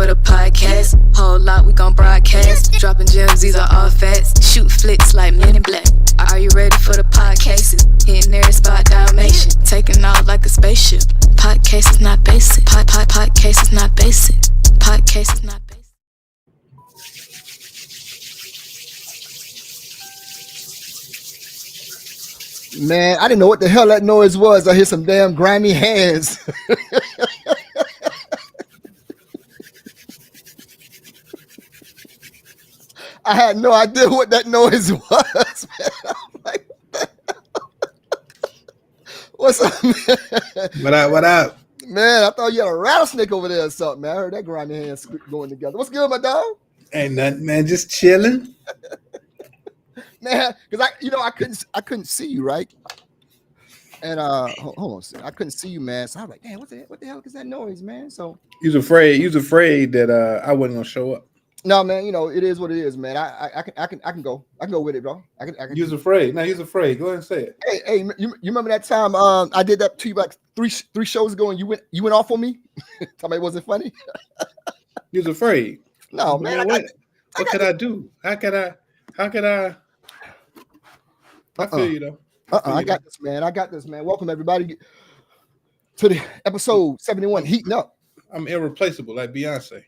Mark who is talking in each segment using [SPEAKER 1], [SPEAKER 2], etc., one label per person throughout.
[SPEAKER 1] for the podcast? Whole lot we gon' broadcast. Dropping gems, these are all facts. Shoot flicks like Men in Black. Are you ready for the podcasts? Hitting every spot, Dalmatian. Taking off like a spaceship. Podcast is not basic. Podcast is not basic. Podcast is not basic.
[SPEAKER 2] Man, I didn't know what the hell that noise was. I hear some damn grimy hands. I had no idea what that noise was, man. I'm like, what's up, man?
[SPEAKER 3] What up?
[SPEAKER 2] Man, I thought you had a rattlesnake over there or something, man. I heard that grimy hands going together. What's good, my dog?
[SPEAKER 3] Ain't nothing, man. Just chilling.
[SPEAKER 2] Man, because I couldn't see you, right? And hold on a second. I couldn't see you, man. So I was like, damn, what the hell is that noise, man? So
[SPEAKER 3] You was afraid that I wasn't gonna show up.
[SPEAKER 2] no, man, it is what it is, man. I can go with it, bro. I can.
[SPEAKER 3] You was afraid. No, you was afraid. Go ahead and say it.
[SPEAKER 2] Hey, you remember that time I did that to you like three shows ago and you went off on me? Tell me it wasn't funny.
[SPEAKER 3] You was afraid.
[SPEAKER 2] No, man.
[SPEAKER 3] What could I do? How could I? I feel you though.
[SPEAKER 2] I got this, man. Welcome everybody to the episode 71, heating up.
[SPEAKER 3] I'm irreplaceable, like Beyonce.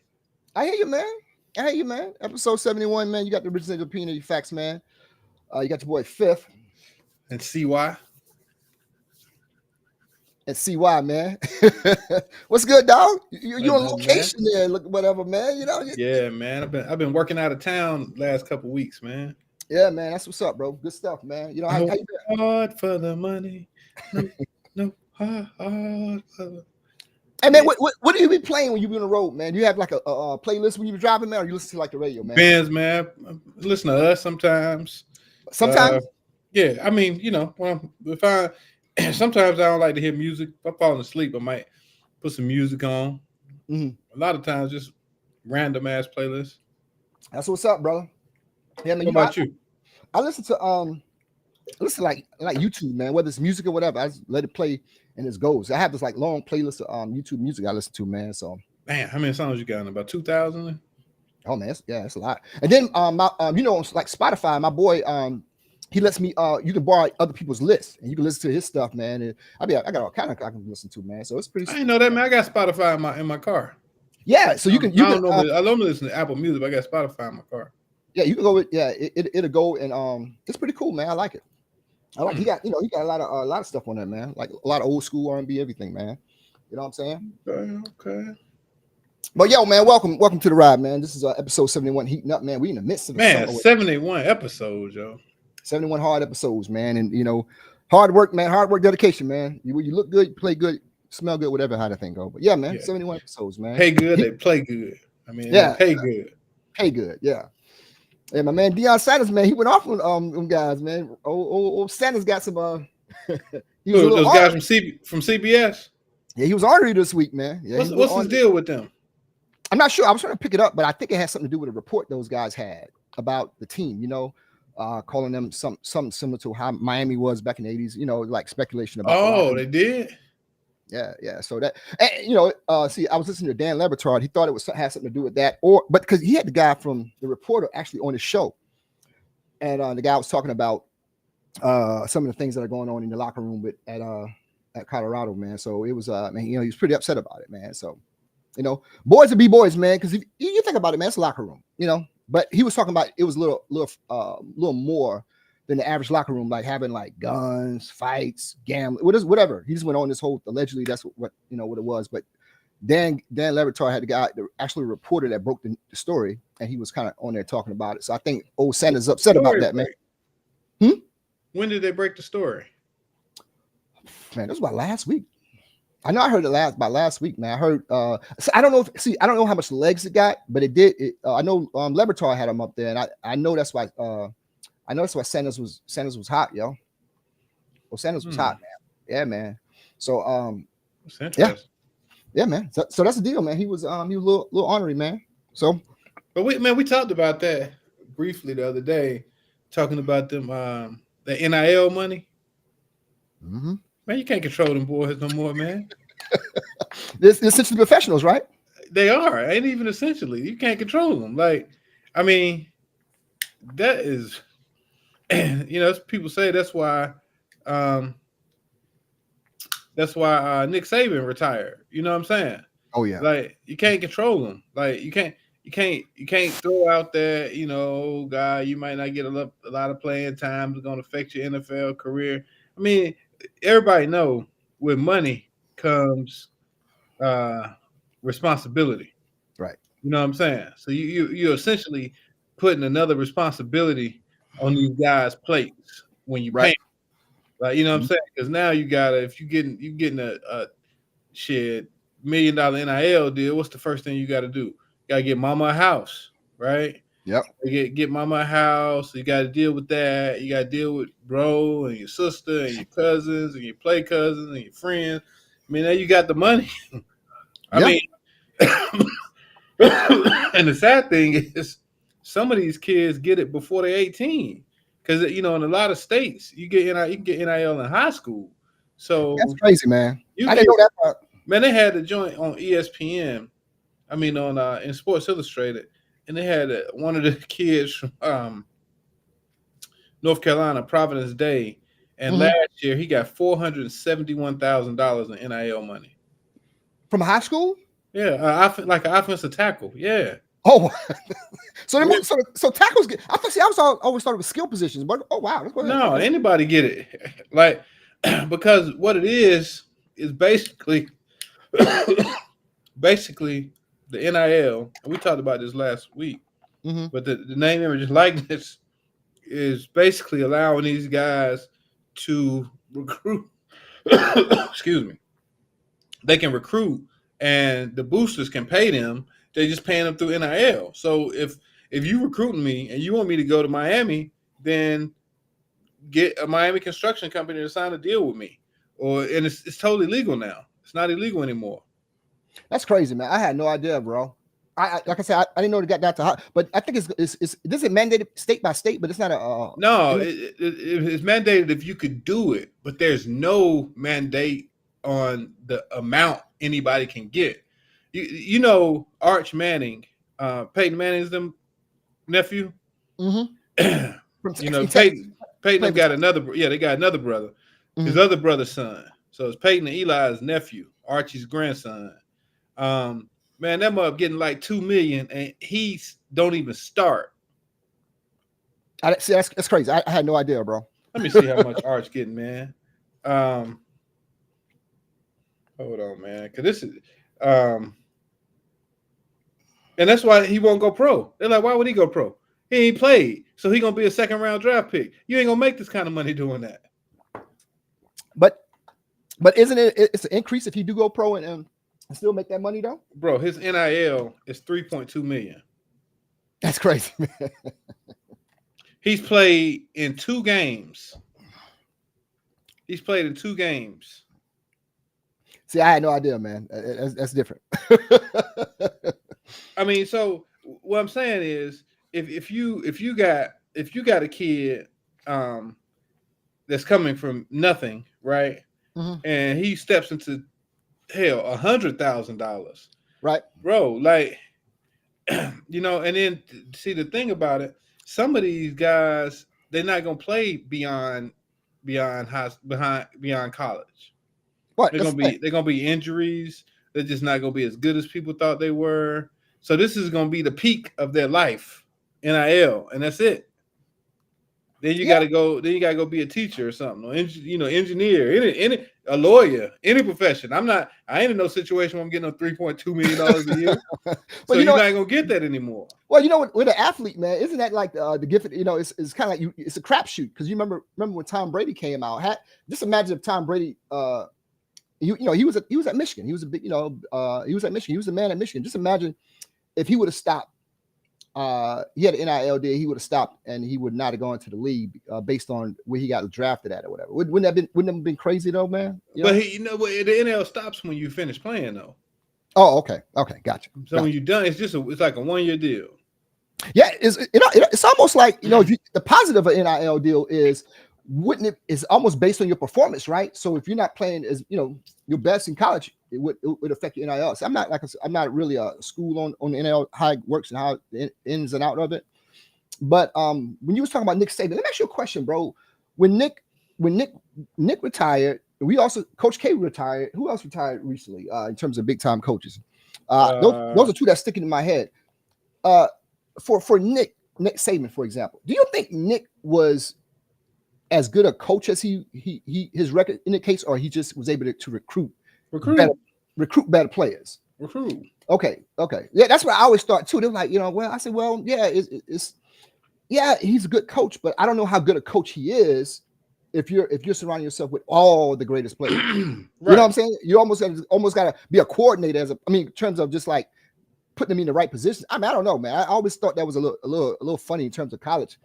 [SPEAKER 2] I hear you, man. Episode 71, man. You got the original Opinionated-Facts, man. You got your boy Fifth.
[SPEAKER 3] And CY.
[SPEAKER 2] And CY, man. What's good, dog? You on location
[SPEAKER 3] man.
[SPEAKER 2] there, look, whatever, man.
[SPEAKER 3] Yeah, man. I've been working out of town last couple weeks, man.
[SPEAKER 2] Yeah, man. That's what's up, bro. Good stuff, man. How you been?
[SPEAKER 3] Hard for the money. No, hard for the...
[SPEAKER 2] Hey, man, what do you be playing when you be on the road, man? Do you have like a playlist when you be driving, man, or you listen to like the radio, man?
[SPEAKER 3] Bands, man. Listen to us sometimes.
[SPEAKER 2] Sometimes?
[SPEAKER 3] Yeah, I mean, sometimes I don't like to hear music. If I'm falling asleep, I might put some music on.
[SPEAKER 2] Mm-hmm.
[SPEAKER 3] A lot of times, just random ass playlists.
[SPEAKER 2] That's what's up, brother. Yeah, man.
[SPEAKER 3] What about you?
[SPEAKER 2] I listen to like YouTube, man. Whether it's music or whatever, I just let it play and it goes. I have this like long playlist of YouTube music I listen to, man. So,
[SPEAKER 3] man, how many songs you got? About 2,000?
[SPEAKER 2] Oh man, that's a lot. And then like Spotify, my boy, he lets me you can borrow other people's lists and you can listen to his stuff, man. And I got all kind of I can listen to, man. So it's pretty.
[SPEAKER 3] I didn't know that, man. I got Spotify in my car.
[SPEAKER 2] Yeah, so I
[SPEAKER 3] don't listen to Apple Music, but I got Spotify in my car.
[SPEAKER 2] Yeah, you can go with it'll go and it's pretty cool, man. I like it. He got a lot of stuff on there, man. Like a lot of old school R&B, everything, man. You know what I'm saying?
[SPEAKER 3] Okay.
[SPEAKER 2] But yo, man, welcome to the ride, man. This is episode 71, heating up, man. We in the midst of
[SPEAKER 3] 71 episodes, yo.
[SPEAKER 2] 71 hard episodes, man, and hard work, man. Hard work, dedication, man. You look good, you play good, smell good, whatever how that thing go. But yeah, man, 71 episodes, man.
[SPEAKER 3] Pay good, they play good. I mean,
[SPEAKER 2] yeah,
[SPEAKER 3] pay good.
[SPEAKER 2] Pay good, yeah. Yeah, my man Deion Sanders, man, he went off on guys, man. Old Sanders got some.
[SPEAKER 3] Those guys from CBS.
[SPEAKER 2] Yeah, he was ornery this week, man. Yeah,
[SPEAKER 3] what's his deal with them?
[SPEAKER 2] I'm not sure. I was trying to pick it up, but I think it has something to do with a report those guys had about the team. Calling them something similar to how Miami was back in the 80s. Like speculation about.
[SPEAKER 3] Oh, they did.
[SPEAKER 2] Yeah. So that, see, I was listening to Dan Lebertard. He thought it had something to do with that, but because he had the guy from the reporter actually on his show, and the guy was talking about some of the things that are going on in the locker room at Colorado, man. So it was, man, he was pretty upset about it, man. So, boys will be boys, man. Because if you think about it, man, it's a locker room, But he was talking about it was a little more than the average locker room, like having like guns, fights, gambling, whatever. He just went on this whole allegedly that's what it was. But Dan Lebertard had the guy, the actual reporter that broke the story, and he was kind of on there talking about it. So I think old Sanders is upset about that, man.
[SPEAKER 3] When did they break the story?
[SPEAKER 2] Man, it was about last week. I know I heard it by last week, man. I heard so I don't know how much legs it got, but it did. I know Lebertard had him up there, and I know that's why Sanders was hot, yo. Well, Sanders was hot, man. Yeah, man. So yeah, man. So that's the deal, man. He was a little ornery, man. So,
[SPEAKER 3] but we talked about that briefly the other day, talking about them the NIL money.
[SPEAKER 2] Mm-hmm.
[SPEAKER 3] Man, you can't control them boys no more, man.
[SPEAKER 2] This essentially professionals, right?
[SPEAKER 3] They are. Ain't even essentially. You can't control them. Like, I mean, that is, people say that's why Nick Saban retired. You know what I'm saying?
[SPEAKER 2] Oh yeah.
[SPEAKER 3] Like, you can't control them. Like, you can't throw out there, guy, you might not get a lot of playing time. It's going to affect your NFL career. I mean, everybody know with money comes responsibility.
[SPEAKER 2] Right.
[SPEAKER 3] You know what I'm saying? So you're essentially putting another responsibility on these guys' plates when you pay them. Like, you know what I'm saying? Because now you gotta, if you getting a $1 million NIL deal, what's the first thing you got to do? You got to get mama a house, right?
[SPEAKER 2] Yep.
[SPEAKER 3] Get mama a house. You got to deal with that. You got to deal with bro and your sister and your cousins and your play cousins and your friends. I mean, now you got the money. I mean, and the sad thing is some of these kids get it before they're 18. Because, in a lot of states, you can get NIL in high school. So
[SPEAKER 2] that's crazy, man. I didn't know that part.
[SPEAKER 3] Man, they had the joint on ESPN. I mean, on in Sports Illustrated, and they had one of the kids from North Carolina, Providence Day, and last year he got $471,000 in NIL money
[SPEAKER 2] from high school.
[SPEAKER 3] Yeah, like an offensive tackle. Yeah.
[SPEAKER 2] Oh, so tackles get. I always thought it was skill positions, but oh wow,
[SPEAKER 3] no, anybody get it, like because what it is basically the NIL. And we talked about this last week, but the name, image, and likeness is basically allowing these guys to recruit. Excuse me. They can recruit, and the boosters can pay them. They're just paying them through NIL. So if you recruiting me and you want me to go to Miami, then get a Miami construction company to sign a deal with me. And it's totally legal now. It's not illegal anymore.
[SPEAKER 2] That's crazy, man. I had no idea, bro. Like I said, I didn't know it got that to hot. But I think this is mandated state by state, but it's not a
[SPEAKER 3] no. It's mandated if you could do it, but there's no mandate on the amount anybody can get. Arch Manning, Peyton Manning's nephew. Peyton got another. Yeah, they got another brother. His other brother's son. So it's Peyton and Eli's nephew, Archie's grandson. Man, that mother getting like $2 million, and he don't even start.
[SPEAKER 2] That's crazy. I had no idea, bro.
[SPEAKER 3] Let me see how much Arch getting, man. Hold on, man, because this is and that's why he won't go pro. They're like, why would he go pro? He ain't played, so he gonna be a second round draft pick. You ain't gonna make this kind of money doing that.
[SPEAKER 2] But isn't it's an increase if you do go pro and still make that money though?
[SPEAKER 3] Bro, his NIL is $3.2 million.
[SPEAKER 2] That's crazy, man.
[SPEAKER 3] He's played in 2 games.
[SPEAKER 2] See, I had no idea, man. That's different.
[SPEAKER 3] I mean, so what I'm saying is, if you got a kid that's coming from nothing, right, and he steps into $100,000,
[SPEAKER 2] right,
[SPEAKER 3] bro, like and then see the thing about it, some of these guys, they're not gonna play beyond college.
[SPEAKER 2] What?
[SPEAKER 3] They're gonna be injuries. They're just not gonna be as good as people thought they were. So this is gonna be the peak of their life, NIL, and that's it. Then you gotta go. Then you gotta go be a teacher or something, or engineer, any a lawyer, any profession. I ain't in no situation where I'm getting $3.2 million a year. So you're not gonna get that anymore.
[SPEAKER 2] Well, with an athlete, man, isn't that like the gift? It's kind of like it's a crapshoot, because you remember when Tom Brady came out. Just imagine if Tom Brady, he was at Michigan. He was a big, he was at Michigan. He was the man at Michigan. Just imagine if he would have stopped. He had an NIL deal. He would have stopped, and he would not have gone to the league based on where he got drafted at or whatever. Wouldn't that have been crazy though, man?
[SPEAKER 3] But the NIL stops when you finish playing though.
[SPEAKER 2] Oh, okay, gotcha.
[SPEAKER 3] So when you're done, it's like a 1-year deal.
[SPEAKER 2] Yeah, it's almost like the positive of NIL deal is wouldn't it? It's almost based on your performance, right? So if you're not playing as your best in college, it would affect your NIL. So I'm not really a school on the NIL, how it works and how it ins and out of it. But when you was talking about Nick Saban, let me ask you a question, bro. When Nick retired, we also Coach K retired. Who else retired recently in terms of big time coaches? Those are two that's sticking in my head. For Nick Saban, for example, do you think Nick was as good a coach as his record indicates, or he just was able to recruit better players?
[SPEAKER 3] Recruit.
[SPEAKER 2] Okay. Yeah, that's what I always thought too. They're like, I said, well, yeah, he's a good coach, but I don't know how good a coach he is if you're surrounding yourself with all the greatest players. Right. You know what I'm saying? You almost got to be a coordinator in terms of just like putting them in the right position. I mean, I don't know, man. I always thought that was a little funny in terms of college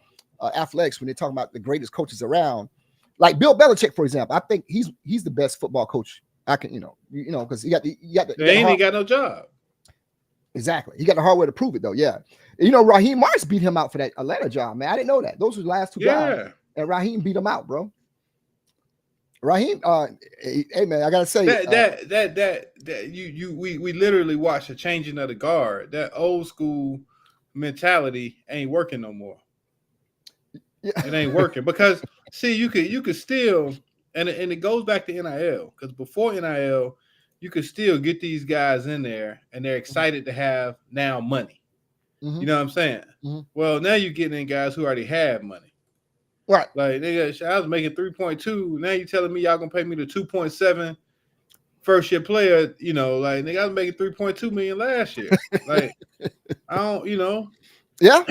[SPEAKER 2] athletics when they talk about the greatest coaches around, like Bill Belichick, for example. I think he's the best football coach I can, because he ain't
[SPEAKER 3] got no job.
[SPEAKER 2] Exactly. He got the hard way to prove it, though. Yeah. Raheem Morris beat him out for that Atlanta job, man. I didn't know that. Those were the last two guys. And Raheem beat him out, bro. Raheem, hey man, I gotta say
[SPEAKER 3] we literally watched a changing of the guard. That old school mentality ain't working no more. Yeah. It ain't working because see, you could still and it goes back to NIL, because before NIL, you could still get these guys in there and they're excited to have now money. Mm-hmm. You know what I'm saying? Mm-hmm. Well, now you're getting in guys who already have money.
[SPEAKER 2] Right.
[SPEAKER 3] Like, nigga, I was making 3.2. Now you telling me y'all gonna pay me the 2.7 first year player, like, nigga, I was making 3.2 million last year. Like, I don't,
[SPEAKER 2] Yeah.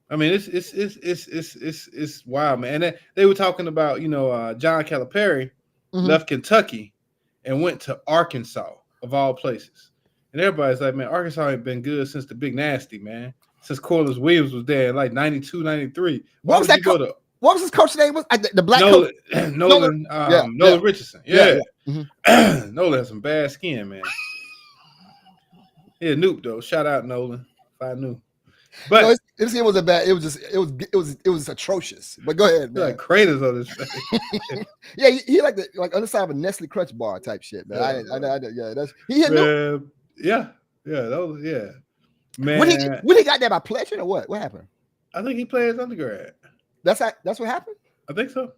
[SPEAKER 3] I mean, it's wild, man. And they were talking about, John Calipari left Kentucky and went to Arkansas, of all places. And everybody's like, man, Arkansas ain't been good since the Big Nasty, man. Since Corliss Williams was there in like 92, 93.
[SPEAKER 2] What was his coach's name? The black coach?
[SPEAKER 3] Nolan Richardson. Yeah. Mm-hmm. Nolan has some bad skin, man. Yeah, Noop, though. Shout out Nolan. If I knew. But
[SPEAKER 2] his skin wasn't bad. It was atrocious. But go ahead, man.
[SPEAKER 3] Like craters on his face.
[SPEAKER 2] Yeah, he like underside of a Nestle Crunch bar type shit, man. He hit Noop.
[SPEAKER 3] Yeah. Man,
[SPEAKER 2] when he got there by pledging or what? What happened?
[SPEAKER 3] I think he played his undergrad.
[SPEAKER 2] That's what happened?
[SPEAKER 3] I think so.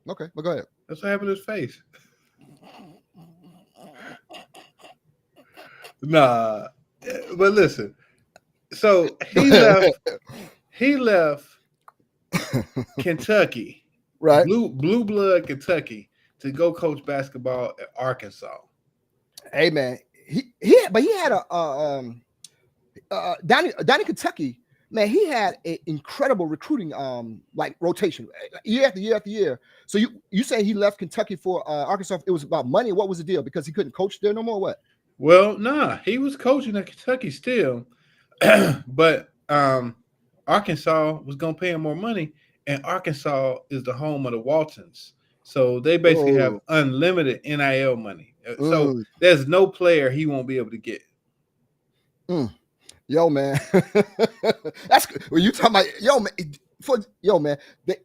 [SPEAKER 2] Okay, well, go ahead.
[SPEAKER 3] That's what happened to his face. Nah, but listen. So he left Kentucky,
[SPEAKER 2] right?
[SPEAKER 3] Blue blood Kentucky, to go coach basketball at Arkansas.
[SPEAKER 2] Hey man, he had a down in Kentucky, man. He had an incredible recruiting rotation year after year after year. So you say he left Kentucky for Arkansas? It was about money. What was the deal? Because he couldn't coach there no more. What?
[SPEAKER 3] Well, nah, he was coaching at Kentucky still, but Arkansas was gonna pay him more money, and Arkansas is the home of the Waltons, so they basically have unlimited NIL money. So there's no player he won't be able to get.
[SPEAKER 2] Yo, man, that's when you talking about man.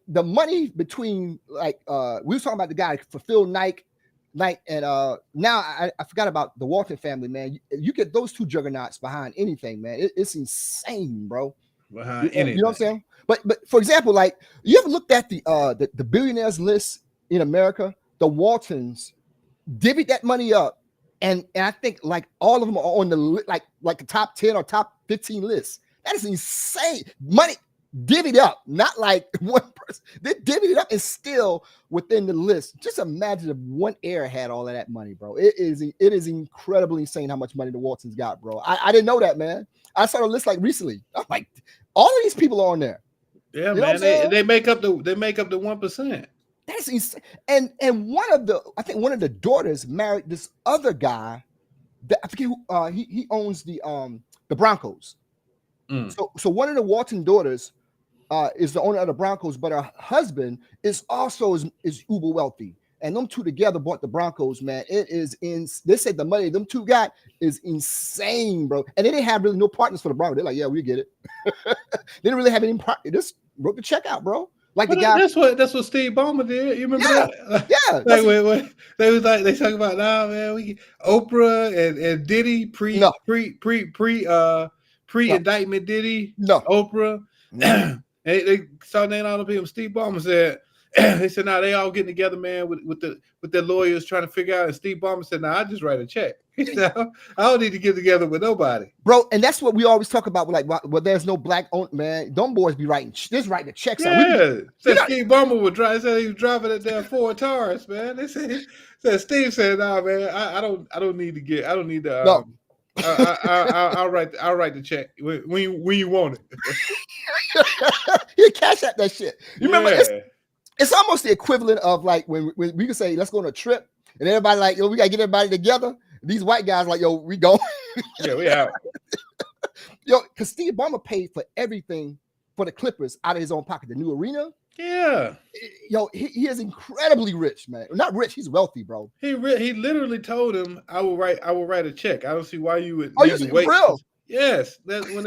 [SPEAKER 2] The money between we were talking about the guy for Phil Knight, and now I forgot about the Walton family, man. You get those two juggernauts behind anything, man. It's insane, bro.
[SPEAKER 3] Behind anything,
[SPEAKER 2] you know what I'm saying? But for example, like, you ever looked at the billionaires list in America? The Waltons divvied that money up, and I think like all of them are on the like the top 10 or top 15 list. That is insane. Money divvied up, not like one person. They divvied it up and still within the list. Just imagine if one heir had all of that money, bro. It is incredibly insane how much money the Waltons got, bro. I didn't know that, man. I saw the list like recently. I'm like, all of these people are on there.
[SPEAKER 3] Yeah, man. They make up the 1%.
[SPEAKER 2] That's insane. And one of the daughters married this other guy that I forget who he owns the Broncos. So one of the Walton daughters is the owner of the Broncos, but her husband is also is uber wealthy. And them two together bought the Broncos, man. It is they said the money them two got is insane, bro. And they didn't have really no partners for the Broncos. They're like, yeah, we get it. They didn't really have any partners. They just wrote the check out, bro. Like the guy.
[SPEAKER 3] That's what Steve Ballmer did. You remember that?
[SPEAKER 2] Yeah.
[SPEAKER 3] Like when they was like they talking about man, we Oprah and Diddy pre indictment Diddy Oprah.
[SPEAKER 2] No.
[SPEAKER 3] They started naming all the people. Steve Ballmer said they said they all getting together, man, with their lawyers trying to figure out. And Steve Ballmer said, I just write a check. I don't need to get together with nobody,
[SPEAKER 2] bro. And that's what we always talk about. Like, well, there's no black owned, man. Them boys be writing the checks.
[SPEAKER 3] Yeah, Steve Ballmer would drive. Said he was driving that damn Ford Taurus, man. They said Steve said, "Nah, man, I don't need to get. I don't need to.
[SPEAKER 2] No.
[SPEAKER 3] I'll write the check when you want
[SPEAKER 2] it. You cash out that shit. You remember? It's almost the equivalent of like when we can say, let's go on a trip, and everybody like, yo, we gotta get everybody together. These white guys like, yo, we go.
[SPEAKER 3] Yeah, we out.
[SPEAKER 2] Yo, because Steve Ballmer paid for everything for the Clippers out of his own pocket. The new arena.
[SPEAKER 3] Yeah.
[SPEAKER 2] Yo, he is incredibly rich, man. Not rich, he's wealthy, bro.
[SPEAKER 3] He literally told him, I will write a check. I don't see why you would
[SPEAKER 2] wait. Real?
[SPEAKER 3] Yes. That's when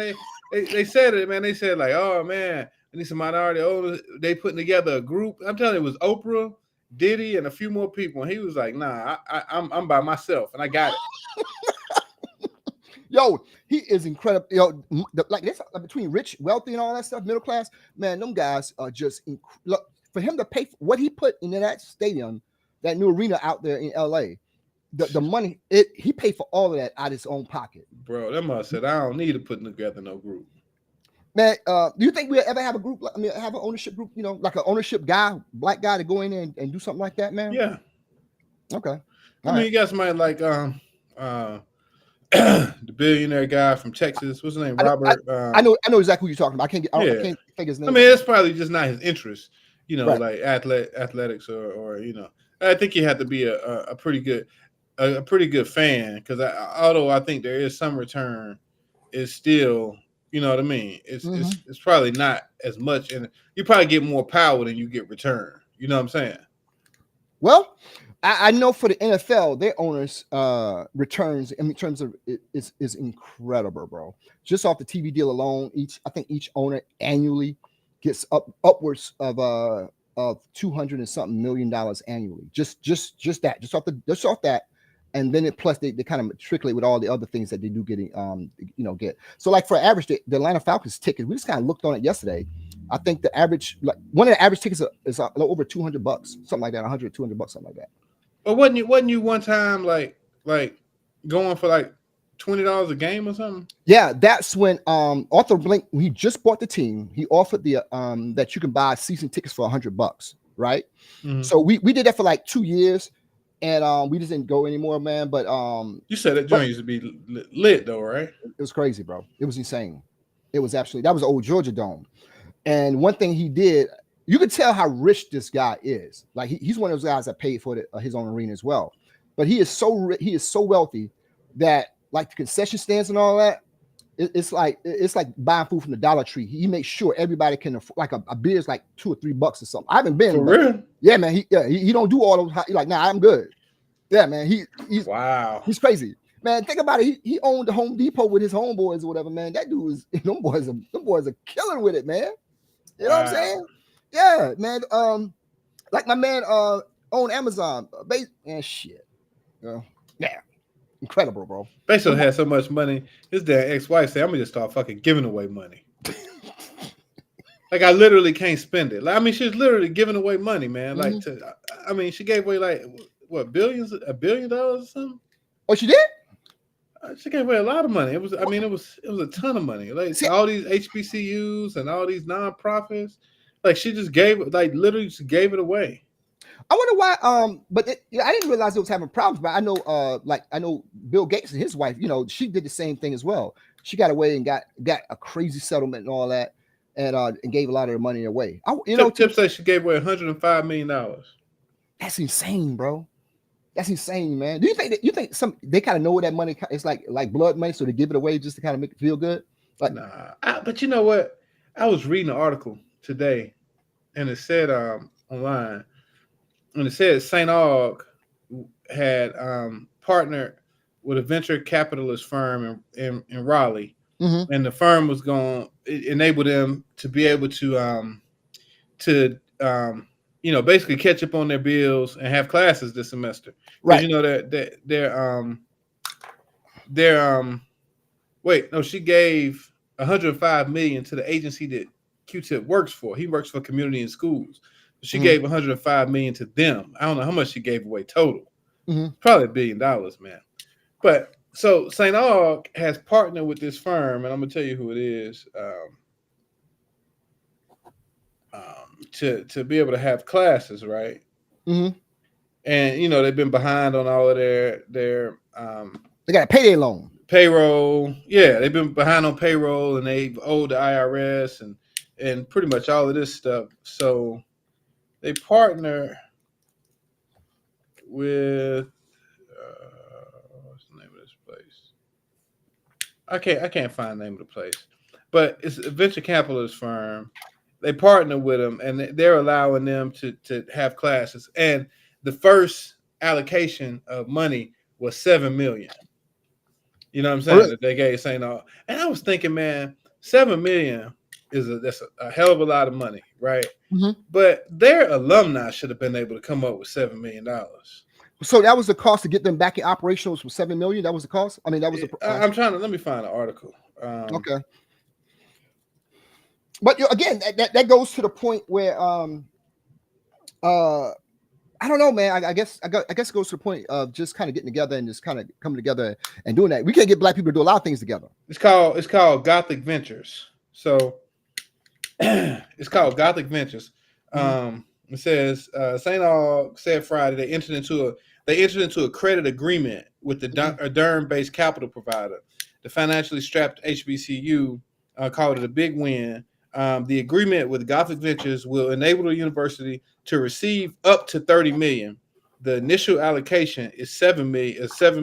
[SPEAKER 3] they said it, man. They said like, oh man, I need some minority owners. They putting together a group. I'm telling you, it was Oprah, Diddy, and a few more people. And he was like, nah, I'm by myself and I got it.
[SPEAKER 2] Yo, he is incredible. Yo, like this between rich, wealthy, and all that stuff, middle class, man, them guys are just look, for him to pay for what he put into that stadium, that new arena out there in LA. The money he paid for all of that out of his own pocket.
[SPEAKER 3] Bro, that must said I don't need to put together no group.
[SPEAKER 2] Man, do you think we'll ever have a group? Have an ownership group? You know, like an ownership guy, black guy, to go in there and do something like that, man.
[SPEAKER 3] Yeah.
[SPEAKER 2] Okay.
[SPEAKER 3] You got somebody like the billionaire guy from Texas. What's his name? Robert.
[SPEAKER 2] I know exactly who you're talking about. I can't think his name.
[SPEAKER 3] I mean, it's probably just not his interest. You know, like athletics or you know. I think you have to be a pretty good fan because although I think there is some return, it's still. You know what I mean? It's probably not as much, and you probably get more power than you get return. You know what I'm saying?
[SPEAKER 2] Well, I know for the NFL, their owners' returns in terms of is incredible, bro. Just off the TV deal alone, I think each owner annually gets upwards of $200 and something million annually. Just off that. And then plus they kind of matriculate with all the other things that they do get. So like for average, the Atlanta Falcons ticket, we just kind of looked on it yesterday. I think the average, like one of the average tickets is over $200, something like that, $100, $200, something like that.
[SPEAKER 3] But wasn't you one time like going for like $20 a game or something?
[SPEAKER 2] Yeah, that's when Arthur Blank, he just bought the team. He offered the that you can buy season tickets for $100, right? Mm-hmm. So we did that for like 2 years. And we just didn't go anymore, man. But
[SPEAKER 3] you said that joint used to be lit though, right?
[SPEAKER 2] It was crazy, bro. It was insane. It was absolutely, that was old Georgia Dome. And one thing he did, you could tell how rich this guy is. Like he's one of those guys that paid for his own arena as well. But he is so wealthy that like the concession stands and all that, it's like buying food from the Dollar Tree. He makes sure everybody can afford, like a beer is like $2 or $3 or something. I haven't been.
[SPEAKER 3] For real?
[SPEAKER 2] Yeah, man. He don't do all those. He's like, nah, I'm good. Yeah, man. He's
[SPEAKER 3] wow.
[SPEAKER 2] He's crazy, man. Think about it. He owned the Home Depot with his homeboys or whatever, man. That dude is them boys are killing with it, man. You know what I'm saying? Yeah, man. Like my man owned Amazon. Man, shit. Yeah. Incredible, bro.
[SPEAKER 3] Bezos had so much money. His damn ex-wife said, "I'm gonna just start fucking giving away money." Like I literally can't spend it. Like I mean, she's literally giving away money, man. Like she gave away like what $1 billion or something.
[SPEAKER 2] Oh, she did?
[SPEAKER 3] She gave away a lot of money. It was a ton of money. Like all these HBCUs and all these nonprofits. Like she just literally just gave it away.
[SPEAKER 2] I wonder why. But I didn't realize it was having problems. But I know, Bill Gates and his wife. You know, she did the same thing as well. She got away and got a crazy settlement and all that, and gave a lot of the money away.
[SPEAKER 3] Tip says she gave away $105 million.
[SPEAKER 2] That's insane, bro. That's insane, man. Do you think they kind of know where that money is like blood money, so they give it away just to kind of make it feel good? Like,
[SPEAKER 3] nah. But you know what? I was reading an article today, and it said online. And it said St. Aug had partnered with a venture capitalist firm in Raleigh, and the firm was going to enable them to be able to to basically catch up on their bills and have classes this semester.
[SPEAKER 2] Right.
[SPEAKER 3] You know she gave $105 million to the agency that Q-Tip works for. He works for community and schools. She gave $105 million to them. I don't know how much she gave away total. Probably $1 billion, man. But so St. Aug has partnered with this firm, and I'm gonna tell you who it is, to be able to have classes, right? And they've been behind on all of their
[SPEAKER 2] they got a payday loan.
[SPEAKER 3] Payroll. Yeah, they've been behind on payroll, and they've owed the IRS and pretty much all of this stuff. So they partner with what's the name of this place? I can't find the name of the place, but it's a venture capitalist firm. They partner with them, and they're allowing them to have classes. And the first allocation of money was $7 million. You know what I'm saying?
[SPEAKER 2] Really?
[SPEAKER 3] That they gave St. Aug. And I was thinking, man, $7 million that's a hell of a lot of money, right? But their alumni should have been able to come up with $7 million.
[SPEAKER 2] So that was the cost to get them back in operations was $7 million. That was the cost. I mean, that was.
[SPEAKER 3] I'm trying to let me find an article.
[SPEAKER 2] Okay. But again, that goes to the point where I don't know, man. I guess it goes to the point of just kind of getting together and just kind of coming together and doing that. We can't get black people to do a lot of things together.
[SPEAKER 3] It's called Gothic Ventures. So it's called Gothic Ventures. It says St. Aug said Friday they entered into a credit agreement with the Durham-based capital provider. The financially strapped HBCU called it a big win. The agreement with Gothic Ventures will enable the university to receive up to $30 million. The initial allocation is $7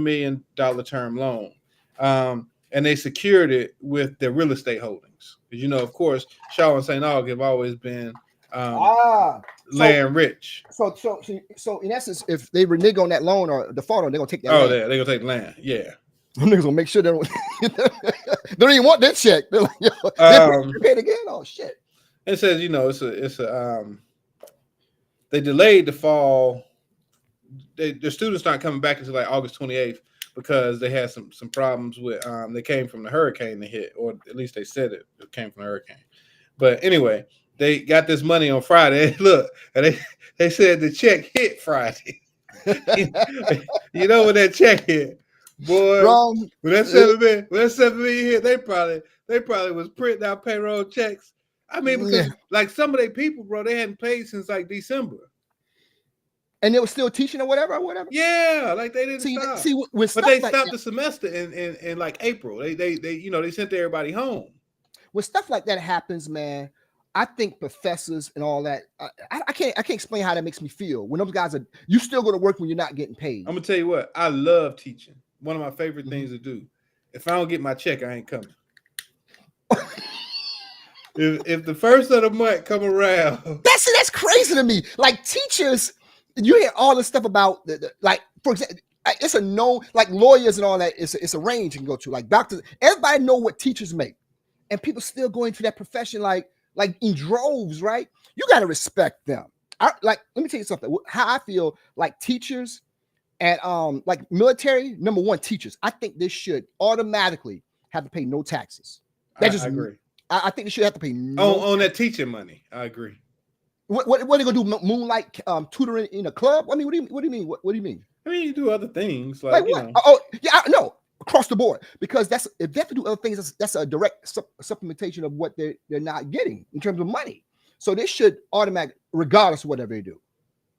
[SPEAKER 3] million term loan, and they secured it with their real estate holdings. Because of course, Shawn and St. Aug have always been land rich. So
[SPEAKER 2] in essence, if they renege on that loan or default on, they're gonna take that.
[SPEAKER 3] Oh, they're gonna take the land. Yeah.
[SPEAKER 2] Them niggas gonna make sure they don't, they don't even want that check. They're like, they paid again. Oh shit!
[SPEAKER 3] It says, they delayed the fall. The students not coming back until like August 28th because they had some problems with. They came from the hurricane that hit, or at least they said it came from the hurricane. But anyway, they got this money on Friday. Look, and they said the check hit Friday. You know when that check hit. Boy,
[SPEAKER 2] bro,
[SPEAKER 3] when that $7 million hit, they probably was printing out payroll checks. I mean, because like some of their people, bro, they hadn't paid since like December, and
[SPEAKER 2] they were still teaching or whatever.
[SPEAKER 3] Yeah, like they didn't stop. But they stopped the semester in like April. They sent everybody home.
[SPEAKER 2] When stuff like that happens, man, I think professors and all that. I can't explain how that makes me feel. When those guys you still go to work when you're not getting paid.
[SPEAKER 3] I'm gonna tell you what, I love teaching. One of my favorite things to do. If I don't get my check, I ain't coming. if the first of the month come around,
[SPEAKER 2] that's crazy to me. Like teachers, you hear all this stuff about like, for example, it's a no, like lawyers and all that. It's a range you can go to. Like doctors, everybody know what teachers make, and people still go into that profession like in droves, right? You got to respect them. Let me tell you something. How I feel like teachers. And like military, number one, teachers. I think they should automatically have to pay no taxes.
[SPEAKER 3] I agree.
[SPEAKER 2] I think they should have to pay
[SPEAKER 3] on that teaching money. I agree.
[SPEAKER 2] What are they gonna do? Moonlight tutoring in a club? I mean, what do you mean? What do you mean?
[SPEAKER 3] I mean, you do other things like
[SPEAKER 2] what? Oh yeah, no, across the board. Because if they have to do other things, that's a direct supplementation of what they're not getting in terms of money. So they should automatically, regardless of whatever they do.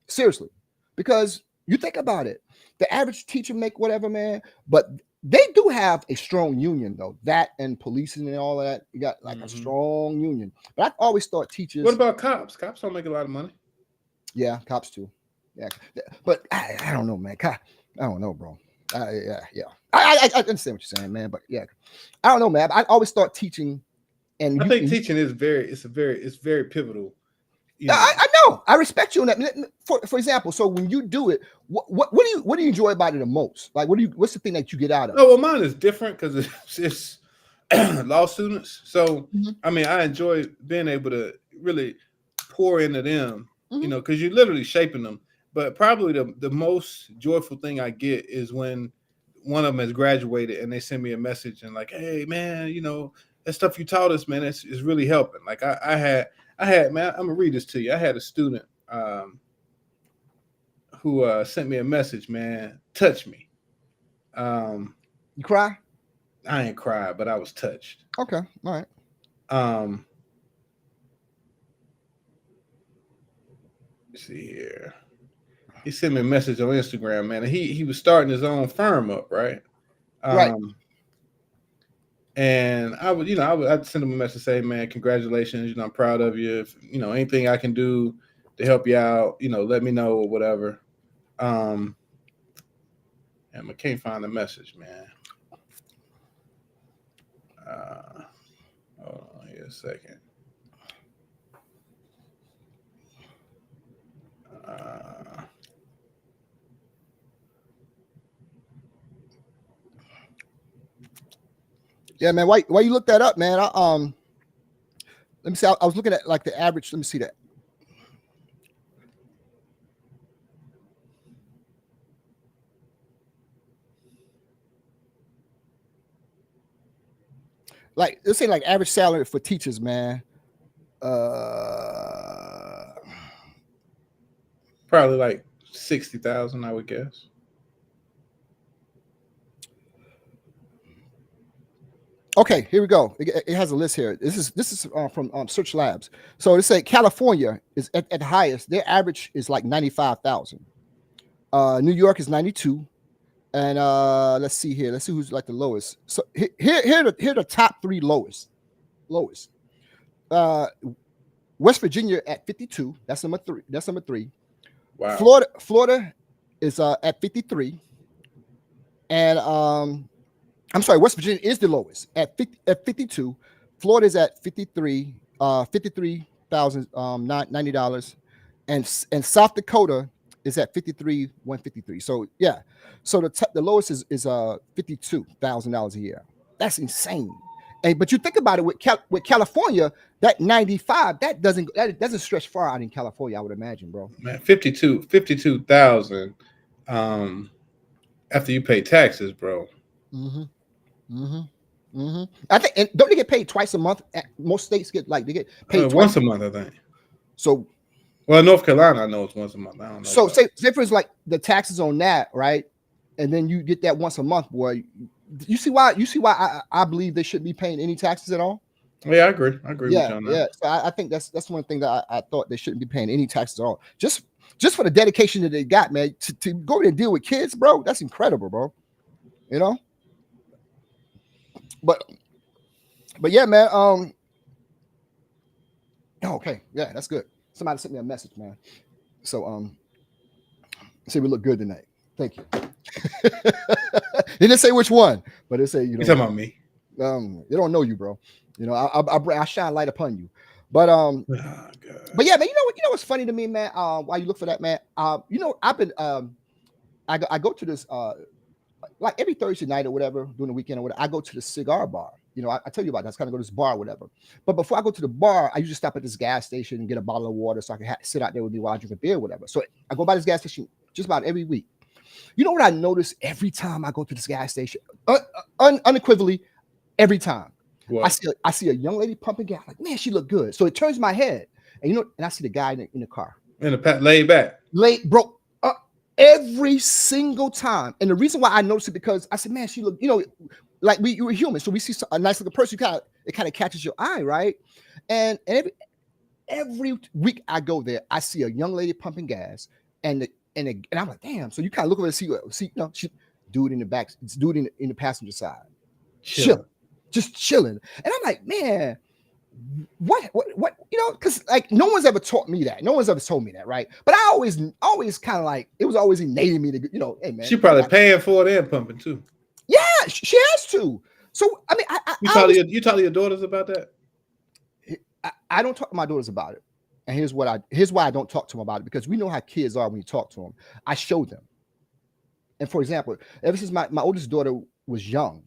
[SPEAKER 2] Seriously, because you think about it. The average teacher make whatever, man, but they do have a strong union though. That and policing and all of that, you got like a strong union. But I've always thought teachers.
[SPEAKER 3] What about cops? Cops don't make a lot of money.
[SPEAKER 2] Yeah, cops too. Yeah, but I don't know, man. I don't know, bro. Yeah. I understand what you're saying, man. But yeah, I don't know, man. I always thought teaching, and
[SPEAKER 3] I think teaching is very pivotal.
[SPEAKER 2] I know. I respect you on that. For example, so when you do it, what do you enjoy about it the most? Like, what's the thing that you get out of it?
[SPEAKER 3] Oh, well, mine is different because it's law students. So I mean, I enjoy being able to really pour into them, you know, because you're literally shaping them. But probably the most joyful thing I get is when one of them has graduated and they send me a message and like, hey man, you know, that stuff you taught us, man, it's really helping. Like I had, man, I'm gonna read this to you. I had a student who sent me a message, man, touch me.
[SPEAKER 2] You cry?
[SPEAKER 3] I ain't cried, but I was touched.
[SPEAKER 2] Okay, all right.
[SPEAKER 3] Let's see here. He sent me a message on Instagram, man. And he was starting his own firm up, right?
[SPEAKER 2] Right.
[SPEAKER 3] And I would, you know, I'd send him a message saying, man, congratulations, you know, I'm proud of you. If, you know, anything I can do to help you out, you know, let me know or whatever. And I can't find the message, man. Hold on here a second.
[SPEAKER 2] Yeah, man. Why you look that up, man? Let me see. I was looking at like the average. Let me see that. Like let's say like average salary for teachers, man.
[SPEAKER 3] Probably like 60,000, I would guess.
[SPEAKER 2] Okay, here we go. It has a list here. This is from Search Labs. So they say California is at the highest. Their average is like 95,000. New York is 92, and let's see here. Let's see who's like the lowest. So here are the top three lowest. West Virginia at 52. That's number three.
[SPEAKER 3] Wow.
[SPEAKER 2] Florida is at 53, and I'm sorry, West Virginia is the lowest at 52. Florida is at 53, $53,090, and South Dakota is at 53,153. So yeah, so the lowest is $52,000 a year. That's insane. But you think about it with California, that 95 that doesn't stretch far out in California, I would imagine, bro.
[SPEAKER 3] Man, 52,000 after you pay taxes, bro.
[SPEAKER 2] I think, and don't they get paid twice a month? Most states they get paid
[SPEAKER 3] once a month, I think.
[SPEAKER 2] So,
[SPEAKER 3] well, North Carolina, I know it's once a month. I don't know.
[SPEAKER 2] So say for instance, like the taxes on that, right? And then you get that once a month, boy. You see why I believe they shouldn't be paying any taxes at all?
[SPEAKER 3] Yeah, I agree. With you on that.
[SPEAKER 2] Yeah. So I think that's one thing that I thought they shouldn't be paying any taxes at all. Just for the dedication that they got, man, to go and deal with kids, bro. That's incredible, bro. You know. But yeah, man. Okay, yeah, that's good. Somebody sent me a message, man. So say we look good tonight. Thank you. They didn't say which one, but they say, you know,
[SPEAKER 3] you talking about me.
[SPEAKER 2] They don't know you, bro. You know, I shine light upon you. But but yeah, man, you know what's funny to me, man? While you look for that, man, you know, I've been I go to this like every Thursday night or whatever, during the weekend or whatever, I go to the cigar bar. You know, I tell you about that. I kind of go to this bar or whatever. But before I go to the bar, I usually stop at this gas station and get a bottle of water so I can sit out there with me while I drink a beer or whatever. So I go by this gas station just about every week. You know what I notice every time I go to this gas station? Unequivocally, every time. What? I see a young lady pumping gas. Like, man, she look good. So it turns my head. And you know, and I see the guy in the car.
[SPEAKER 3] In the laid back.
[SPEAKER 2] Bro. Every single time. And the reason why I noticed it because I said, man, she look, you know, like you were human. So we see a nice looking person, it kind of catches your eye, right? And every week I go there, I see a young lady pumping gas, and I'm like, damn. So you kind of look over and see, you know, she dude in the back, it's dude in the passenger side, chilling, just chilling. And I'm like, man, what, you know, because like no one's ever taught me that. No one's ever told me that, right? But I always kind of like, it was always innate in me to, you know, hey man.
[SPEAKER 3] She probably paying for it and pumping too.
[SPEAKER 2] Yeah, she has to. So I mean,
[SPEAKER 3] you talk to your daughters about that?
[SPEAKER 2] I don't talk to my daughters about it. And here's why I don't talk to them about it, because we know how kids are when you talk to them. I show them. And for example, ever since my oldest daughter was young,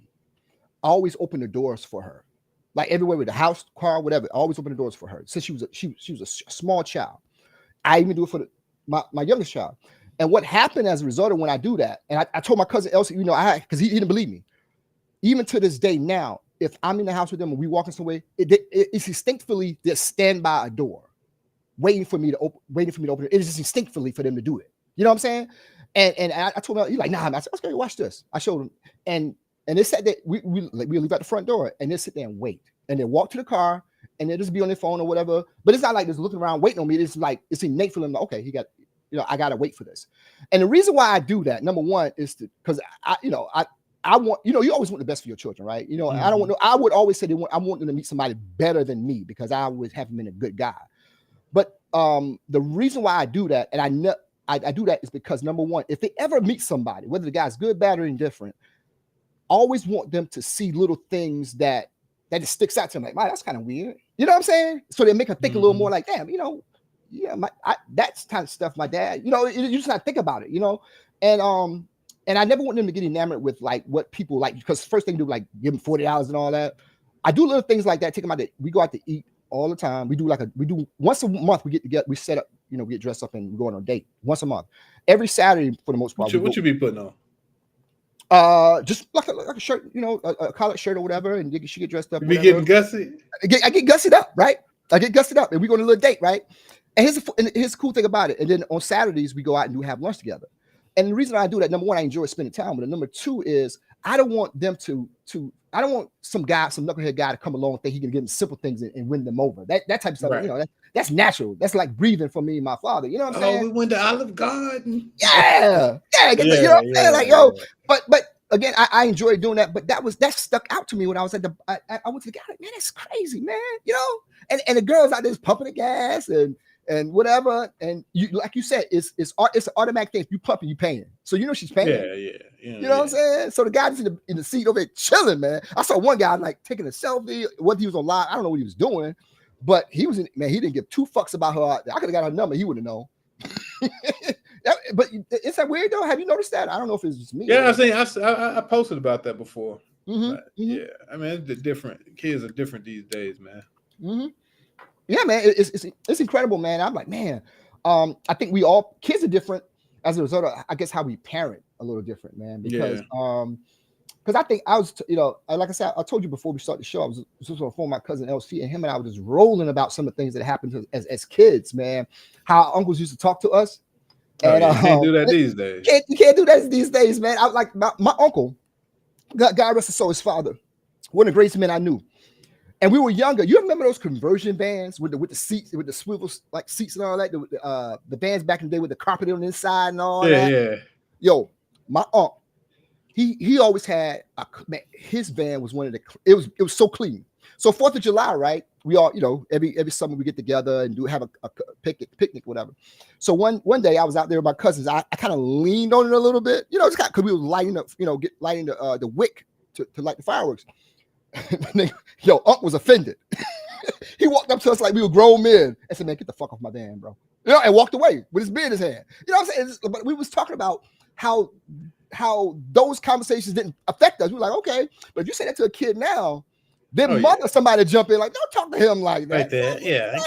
[SPEAKER 2] I always open the doors for her. like everywhere with the house, car, whatever. Always open the doors for her since she was a small child. I even do it for my youngest child. And what happened as a result of when I do that, and I told my cousin Elsie, you know, because he didn't believe me. Even to this day now, if I'm in the house with them and we walking somewhere, it's instinctively they stand by a door, waiting for me to open it. It is instinctively for them to do it. You know what I'm saying? And I told him, he's like, nah, man. I said, okay, watch this. I showed him, and they said that we leave at the front door and they sit there and wait, and they walk to the car and they just be on their phone or whatever. But it's not like just looking around waiting on me. It's like it's innate for them. Like, okay, I gotta wait for this. And the reason why I do that, number one, is because I want, you always want the best for your children, right? I would always say I want them to meet somebody better than me because I always haven't been a good guy. But the reason why I do that, and I do that is because number one, if they ever meet somebody, whether the guy's good, bad, or indifferent, I always want them to see little things that just sticks out to them. Like, wow, that's kind of weird. You know what I'm saying? So they make them think a little more like, damn, that's kind of stuff my dad, you just not think about it, and I never want them to get enamored with like what people like, because first thing do like give them $40 and all that. I do little things like that. Take them out we go out to eat all the time. We do once a month. We get together. We set up. We get dressed up and we go on a date once a month. Every Saturday for the most part.
[SPEAKER 3] What you be putting on?
[SPEAKER 2] Just like a shirt, a collared shirt or whatever, and she get dressed up.
[SPEAKER 3] You be getting gussy?
[SPEAKER 2] I get gussied up, right? I get gussied up, and we go on a little date, right? And here's the cool thing about it. And then on Saturdays we go out and have lunch together. And the reason I do that, number one, I enjoy spending time with them. Number two is I don't want them I don't want some knucklehead guy to come along and think he can give them simple things and win them over. That type of stuff, right. That's natural. That's like breathing for me and my father. You know what I'm saying?
[SPEAKER 3] We went to Olive Garden.
[SPEAKER 2] Yeah. But again, I enjoy doing that. But that stuck out to me when I was I went to the guy, like, man, that's crazy, man. And the girls out there just pumping the gas and whatever, and you, like you said, it's an automatic thing. If you pumping, you paying. So she's paying.
[SPEAKER 3] Yeah.
[SPEAKER 2] You know what I'm saying? So the guy just in the seat over there chilling, man. I saw one guy like taking a selfie. Whether he was on live, I don't know what he was doing, but he didn't give two fucks about her. I could have got her number. He would have known. But it's that weird though. Have you noticed that? I don't know if it's just me.
[SPEAKER 3] Yeah, I posted about that before. Yeah, I mean, it's different. Kids are different these days, man.
[SPEAKER 2] Mm-hmm. Yeah, man, it's incredible, man. I'm like, man, I think kids are different as a result of, I guess, how we parent a little different, man. Because I think I was, like I said, I told you before we started the show, I was just on the phone with my cousin LC, and him and I were just rolling about some of the things that happened as kids, man. How our uncles used to talk to us. And
[SPEAKER 3] you can't do that these days.
[SPEAKER 2] You can't do that these days, man. I like my uncle, God rest his soul, his father, one of the greatest men I knew. And we were younger. You remember those conversion vans with the seats, with the swivels, like seats and all that? The vans back in the day with the carpet on the inside and all that. Yeah. Yo, my aunt, he always had his van was one of the. It was so clean. So 4th of July, right? We all, every summer we get together and have a picnic, whatever. So one day I was out there with my cousins. I kind of leaned on it a little bit, just because we were lighting up, lighting the wick to light the fireworks. Yo, Unc was offended. He walked up to us like we were grown men and said, man, get the fuck off my van, bro. And walked away with his beer in his hand. You know what I'm saying? But we was talking about how those conversations didn't affect us. We were like, okay, but if you say that to a kid now, then somebody jump in like, don't talk to him like that.
[SPEAKER 3] Right there. Yeah.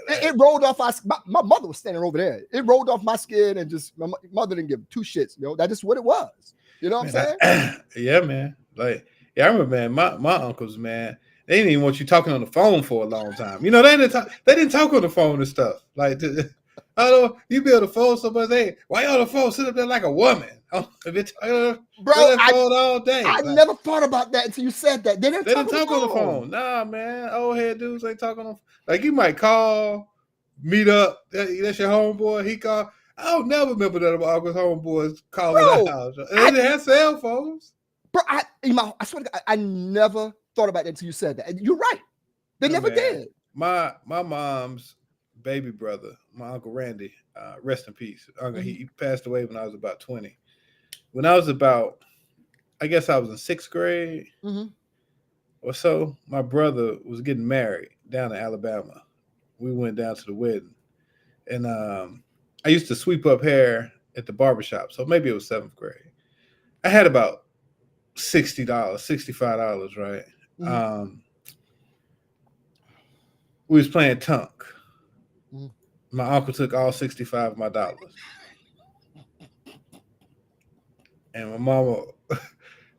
[SPEAKER 2] It rolled off my mother was standing over there. It rolled off my skin and just my mother didn't give two shits. That's just what it was. You know what I'm saying?
[SPEAKER 3] Yeah, man. Like, yeah, I remember, man, my uncles, man, they didn't even want you talking on the phone for a long time. They didn't talk on the phone and stuff. Like, I don't know, you be on the phone, somebody, why you on the phone? Sit up there like a woman. Bro, all day.
[SPEAKER 2] I never thought about that until you said that. They didn't talk on the phone.
[SPEAKER 3] Nah, man, old head dudes ain't talking on. Like, you might call, meet up. That's your homeboy. He called. I don't never remember that about uncle's homeboys calling the house. They didn't have cell phones.
[SPEAKER 2] Bro, I swear to God, I never thought about that until you said that. And you're right. They never did.
[SPEAKER 3] My mom's baby brother, my Uncle Randy, rest in peace. He passed away when I was about 20. When I was I guess I was in 6th grade or so, my brother was getting married down in Alabama. We went down to the wedding. And I used to sweep up hair at the barbershop. So maybe it was 7th grade. I had about $60, $65, right? We was playing Tunk.
[SPEAKER 2] Mhm.
[SPEAKER 3] My uncle took all 65 of my dollars. And my mama,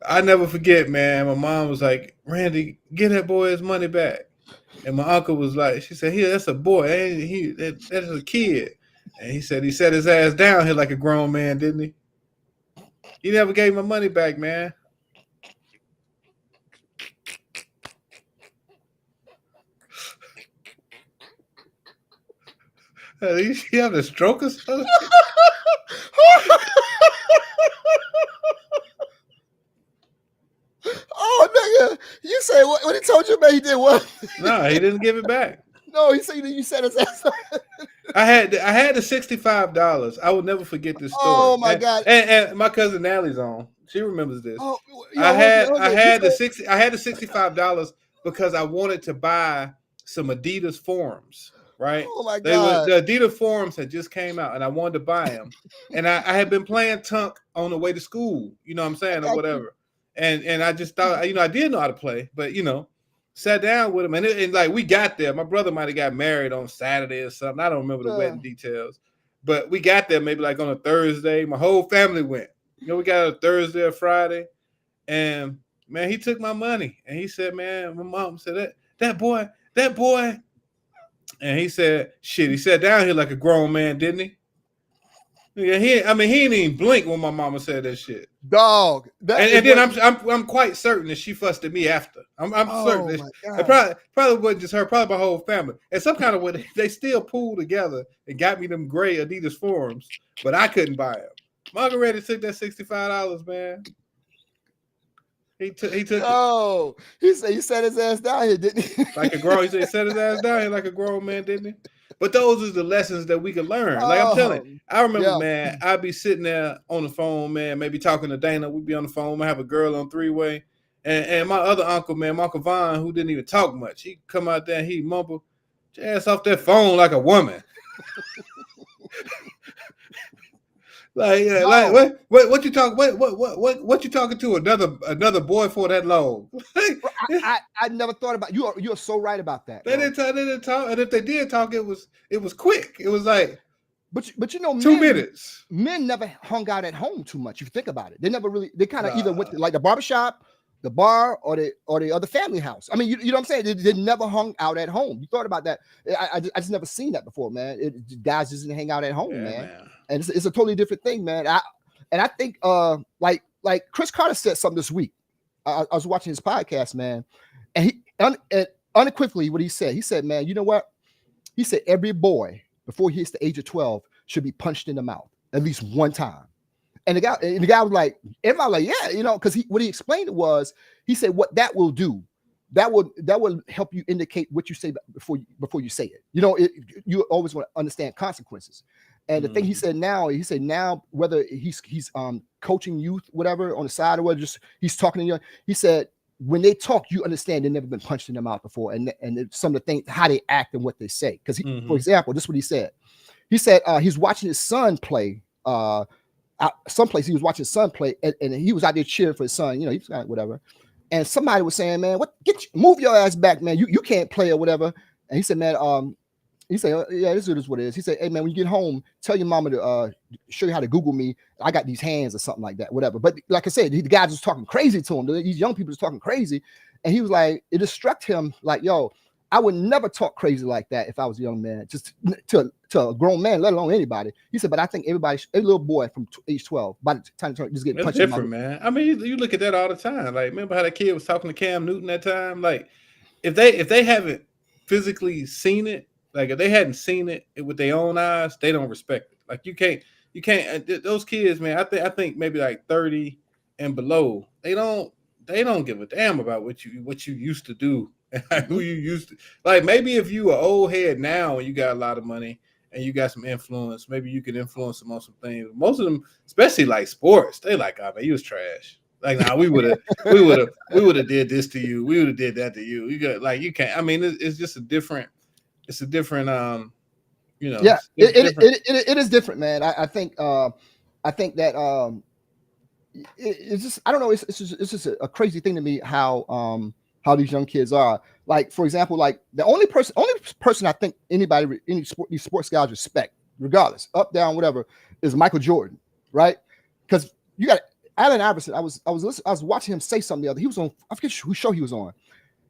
[SPEAKER 3] I never forget, man. My mom was like, Randy, get that boy his money back. And my uncle was like, she said, here, that's a boy. That's a kid. And he said his ass down here like a grown man, didn't he? He never gave my money back, man. You having a stroke or something?
[SPEAKER 2] Oh, nigga, you say what? When he told you, man, he did what?
[SPEAKER 3] No, he didn't give it back.
[SPEAKER 2] No, he said you said his ass.
[SPEAKER 3] I had the $65. I will never forget this story.
[SPEAKER 2] Oh my God!
[SPEAKER 3] And my cousin Allie's on. She remembers this.
[SPEAKER 2] Oh,
[SPEAKER 3] I had the $65 because I wanted to buy some Adidas forums. Right?
[SPEAKER 2] Oh my God!
[SPEAKER 3] The Adidas forums had just came out, and I wanted to buy them. And I had been playing Tunk on the way to school. You know what I'm saying, or whatever. And I just thought, I did know how to play, but sat down with him, and like we got there. My brother might have got married on Saturday or something. I don't remember the wedding details, but we got there maybe like on a Thursday. My whole family went. We got a Thursday or Friday, and man, he took my money, and he said, man, my mom said that boy, and he said, shit. He sat down here like a grown man, didn't he? Yeah, he didn't even blink when my mama said that shit.
[SPEAKER 2] Dog.
[SPEAKER 3] And then I'm quite certain that she fussed at me after. I'm certain that it probably wasn't just her, probably my whole family. And some kind of way they still pulled together and got me them gray Adidas forums, but I couldn't buy them. Margaret took that $65, man. He took.
[SPEAKER 2] Oh, he set his ass down here, didn't he?
[SPEAKER 3] Like a grown. He said he set his ass down here like a grown man, didn't he? But those are the lessons that we can learn. Like I'm telling you, I remember, man, I'd be sitting there on the phone, man, maybe talking to Dana. We'd be on the phone. I have a girl on three-way. And my other uncle, man, my Uncle Vaughn, who didn't even talk much, he'd come out there and he'd mumble, "Get your ass off that phone like a woman." Like what you talking? What you talking to another boy for that long?
[SPEAKER 2] I never thought about you. You're so right about that.
[SPEAKER 3] They didn't talk, and if they did talk, it was quick. It was like,
[SPEAKER 2] but
[SPEAKER 3] 2 minutes.
[SPEAKER 2] Men never hung out at home too much. If you think about it, they never really. They kind of either went to like the barbershop, the bar, or the other family house. I mean, you know what I'm saying? They never hung out at home. You thought about that? I just never seen that before, man. Guys just didn't hang out at home, man. And it's a totally different thing, man. I think like Chris Carter said something this week. I was watching his podcast, man, and he unequivocally what he said, man, you know what? He said every boy before he hits the age of 12 should be punched in the mouth at least one time. And the guy was like, everybody was like, yeah, because what he explained was, he said what that will do, that will help you indicate what you say before you say it. You always want to understand consequences. And the thing he said now, whether he's coaching youth, whatever, on the side, or whether just he's talking to you, he said when they talk, you understand they've never been punched in the mouth before, and some of the things, how they act and what they say. Because for example, this is what he said. He said he's watching his son play. Someplace he was watching his son play, and he was out there cheering for his son. He was kind of whatever. And somebody was saying, "Man, move your ass back, man. You can't play or whatever." And he said, "Man, he said, yeah, this is what it is." He said, "Hey, man, when you get home, tell your mama to show you how to Google me. I got these hands or something like that, whatever." But like I said, the guys was talking crazy to him. These young people was talking crazy, and he was like, it just struck him like, "Yo, I would never talk crazy like that if I was a young man, just to a grown man, let alone anybody." He said, "But I think every little boy from age 12, by the time just getting punched."
[SPEAKER 3] Different, man. I mean, you look at that all the time. Like, remember how that kid was talking to Cam Newton that time? Like, if they haven't physically seen it, like if they hadn't seen it with their own eyes, they don't respect it. Like you can't. Those kids, man. I think maybe like 30 and below, they don't give a damn about what you used to do. Who you used to, like, maybe if you are old head now and you got a lot of money and you got some influence, maybe you can influence them on some things. Most of them, especially like sports, they like, "Oh man, you was trash. Like, nah, we would have did this to you. We would have did that to you. You got, like, you can't." I mean, it's just a different. It's a different.
[SPEAKER 2] Yeah, it is different, man. I think that it's just, I don't know. It's just a crazy thing to me how how these young kids are. Like, for example, like the only person I think these sports guys respect, regardless, up, down, whatever, is Michael Jordan, right? Because you got Allen Iverson. I was watching him say something the other. He was on, I forget whose show he was on,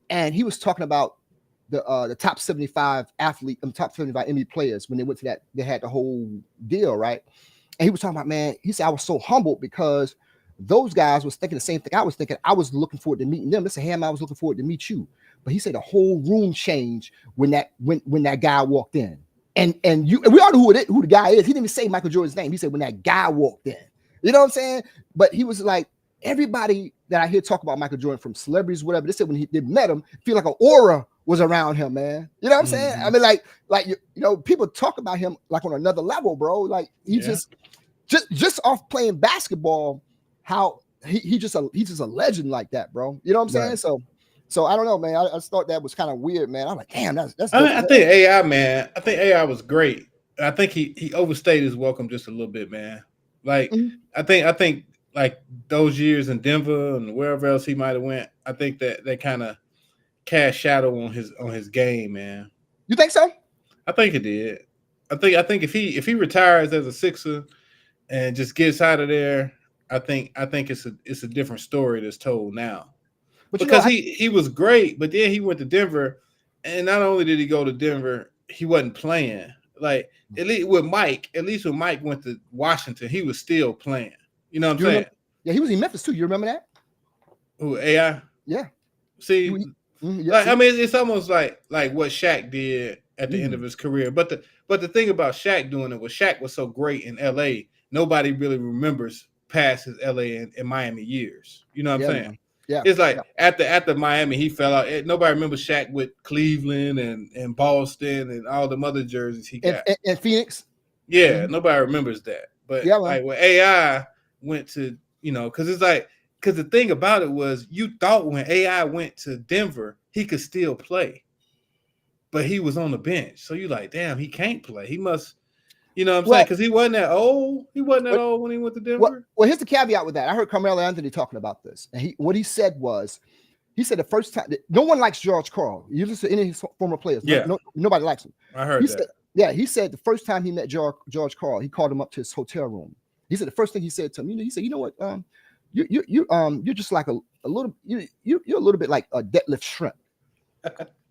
[SPEAKER 2] and he was talking about the top 75 athlete and top 75 NBA players when they went to that. They had the whole deal, right? And he was talking about, man, he said, I was so humbled because those guys was thinking the same thing I was thinking. I was looking forward to meeting them. They said, hey, man, I was looking forward to meet you. But he said the whole room changed when that guy walked in. And we all know who the guy is. He didn't even say Michael Jordan's name. He said when that guy walked in. You know what I'm saying? But he was like, everybody that I hear talk about Michael Jordan, from celebrities, whatever, they said when they met him, feel like an aura was around him, man. You know what I'm saying? I mean, like you know, people talk about him like on another level, bro. Like he just off playing basketball, how he's just a legend like that, bro. You know what I'm saying? So I don't know, man. I just thought that was kind of weird, man. I'm like, damn, that's.
[SPEAKER 3] I think AI, man. I think AI was great. I think he overstayed his welcome just a little bit, man. Like I think like those years in Denver and wherever else he might have went, I think that they kind of cast shadow on his game, man.
[SPEAKER 2] You think so?
[SPEAKER 3] I think it did. I think if he retires as a Sixer and just gets out of there, I think it's a different story that's told now. But because he was great, but then he went to Denver, and not only did he go to Denver, he wasn't playing. Like at least when Mike went to Washington, he was still playing. You know what I'm saying?
[SPEAKER 2] Yeah, he was in Memphis too. You remember that?
[SPEAKER 3] Who, AI?
[SPEAKER 2] Yeah.
[SPEAKER 3] See, I mean, it's almost like what Shaq did at the end of his career. But the thing about Shaq doing it was Shaq was so great in LA, nobody really remembers past his LA and Miami years. You know what I'm saying?
[SPEAKER 2] Man. Yeah.
[SPEAKER 3] It's like after Miami, he fell out. Nobody remembers Shaq with Cleveland and Boston and all them other jerseys he got.
[SPEAKER 2] And Phoenix.
[SPEAKER 3] Yeah, nobody remembers that. But like when AI went to, because the thing about it was, you thought when AI went to Denver, he could still play, but he was on the bench. So you're like, damn, he can't play. He must, you know what I'm saying? Because he wasn't that old. He wasn't that old when he went to Denver.
[SPEAKER 2] Well, here's the caveat with that. I heard Carmelo Anthony talking about this. And what he said the first time, no one likes George Karl. You listen to any of his former players.
[SPEAKER 3] Yeah.
[SPEAKER 2] Nobody likes him.
[SPEAKER 3] I heard that.
[SPEAKER 2] He said the first time he met George Karl, he called him up to his hotel room. He said the first thing he said to him, he said, you know what, you're just like a little, you're a little bit like a deadlift shrimp.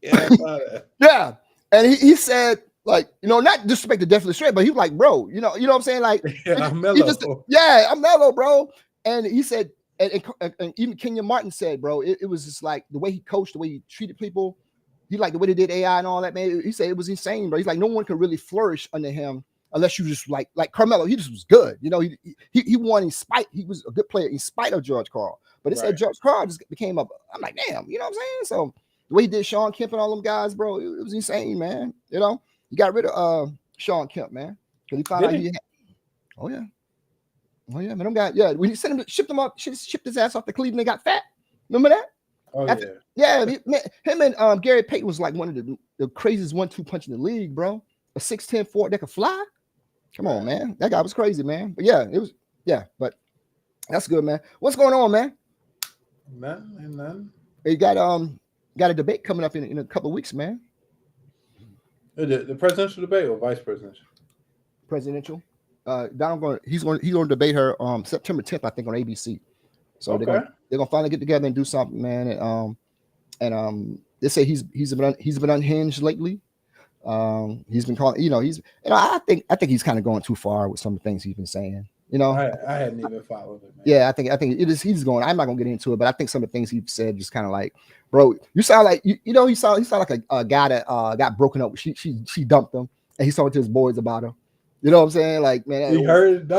[SPEAKER 2] Yeah. And he said, like, not disrespect the deadlift shrimp, but he was like, bro, you know what I'm saying? Like,
[SPEAKER 3] I'm mellow.
[SPEAKER 2] I'm mellow, bro. And he said, and even Kenyon Martin said, bro, it was just like the way he coached, the way he treated people. He liked the way they did AI and all that, man. He said it was insane, bro. He's like, no one can really flourish under him unless you just like Carmelo. He just was good. He won in spite. He was a good player in spite of George Karl. But it said George Karl just became I'm like, damn, you know what I'm saying? So the way he did Shawn Kemp and all them guys, bro, it was insane, man. He got rid of Shawn Kemp, man. Because he found out he had. Oh yeah, man. Them guys, when he shipped his ass off to Cleveland and got fat. Remember that?
[SPEAKER 3] Oh,
[SPEAKER 2] Him and Gary Payton was like one of the craziest 1-2 punch in the league, bro. A 6'10" forward that could fly. Come on, man. That guy was crazy, man. But but that's good, man. What's going on, man?
[SPEAKER 3] Nothing.
[SPEAKER 2] You got a debate coming up in a couple of weeks, man.
[SPEAKER 3] The presidential debate or vice presidential? Presidential.
[SPEAKER 2] He's going to debate her September 10th, I think, on ABC. So they're gonna finally get together and do something, man. And they say he's been unhinged lately. He's been calling, I think he's kind of going too far with some of the things he's been saying.
[SPEAKER 3] I hadn't even followed it, man. Yeah,
[SPEAKER 2] I think it is. He's going. I'm not gonna get into it, but I think some of the things he said just kind of like, bro, you sound like he sound like a guy that got broken up. She dumped him, and he's talking to his boys about her. You know what I'm saying? Like, man,
[SPEAKER 3] he heard.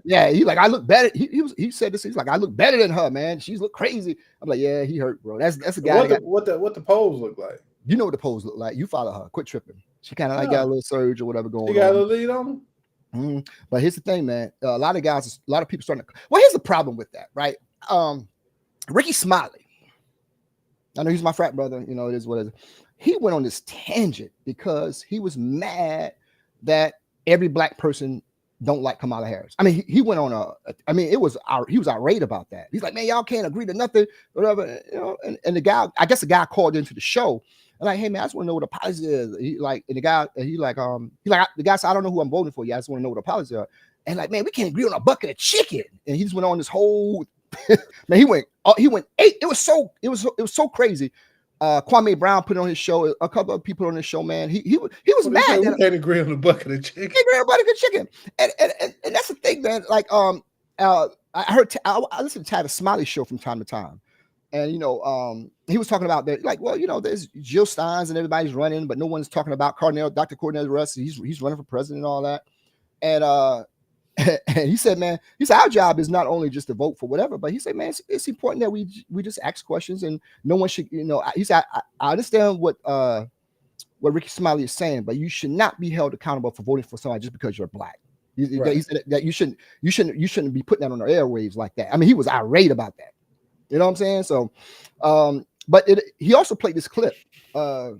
[SPEAKER 2] Yeah, he like, I look better. He said this. He's like, I look better than her, man. She's look crazy. I'm like, yeah, he hurt, bro. That's a guy.
[SPEAKER 3] What the pose look like?
[SPEAKER 2] You know what the pose look like. You follow her. Quit tripping. She kind of like got a little surge or whatever going on.
[SPEAKER 3] She got a little lead on him.
[SPEAKER 2] Mm-hmm. But here's the thing, man. A lot of people starting to. Well, here's the problem with that, right? Ricky Smiley. I know he's my frat brother. It is what it is. He went on this tangent because he was mad that every black person don't like Kamala Harris. I mean, he went on he was irate about that. He's like, man, y'all can't agree to nothing, whatever, you know. And the guy, I guess the guy called into the show and like, hey man, I just want to know what a policy is. The guy said, I don't know who I'm voting for. Yeah, I just want to know what a policy are. And like, man, we can't agree on a bucket of chicken. And he just went on this whole man. He went 8. It was so crazy. Kwame Brown put on his show. A couple of people on his show, man. He was mad.
[SPEAKER 3] We can't agree on a bucket of chicken.
[SPEAKER 2] Can't agree on a bucket of chicken. And that's the thing, man. Like I listen to Tavis Smiley's show from time to time, and you know he was talking about that. Like, well, you know, there's Jill Steins and everybody's running, but no one's talking about Dr. Cornel Russ. He's running for president and all that. And and he said, man, our job is not only just to vote for whatever, but he said, man, it's important that we just ask questions and no one should, you know. He said, I understand what Ricky Smiley is saying, but you should not be held accountable for voting for somebody just because you're black. He said that you shouldn't be putting that on the airwaves like that. I mean, he was irate about that. You know what I'm saying? So, but he also played this clip. My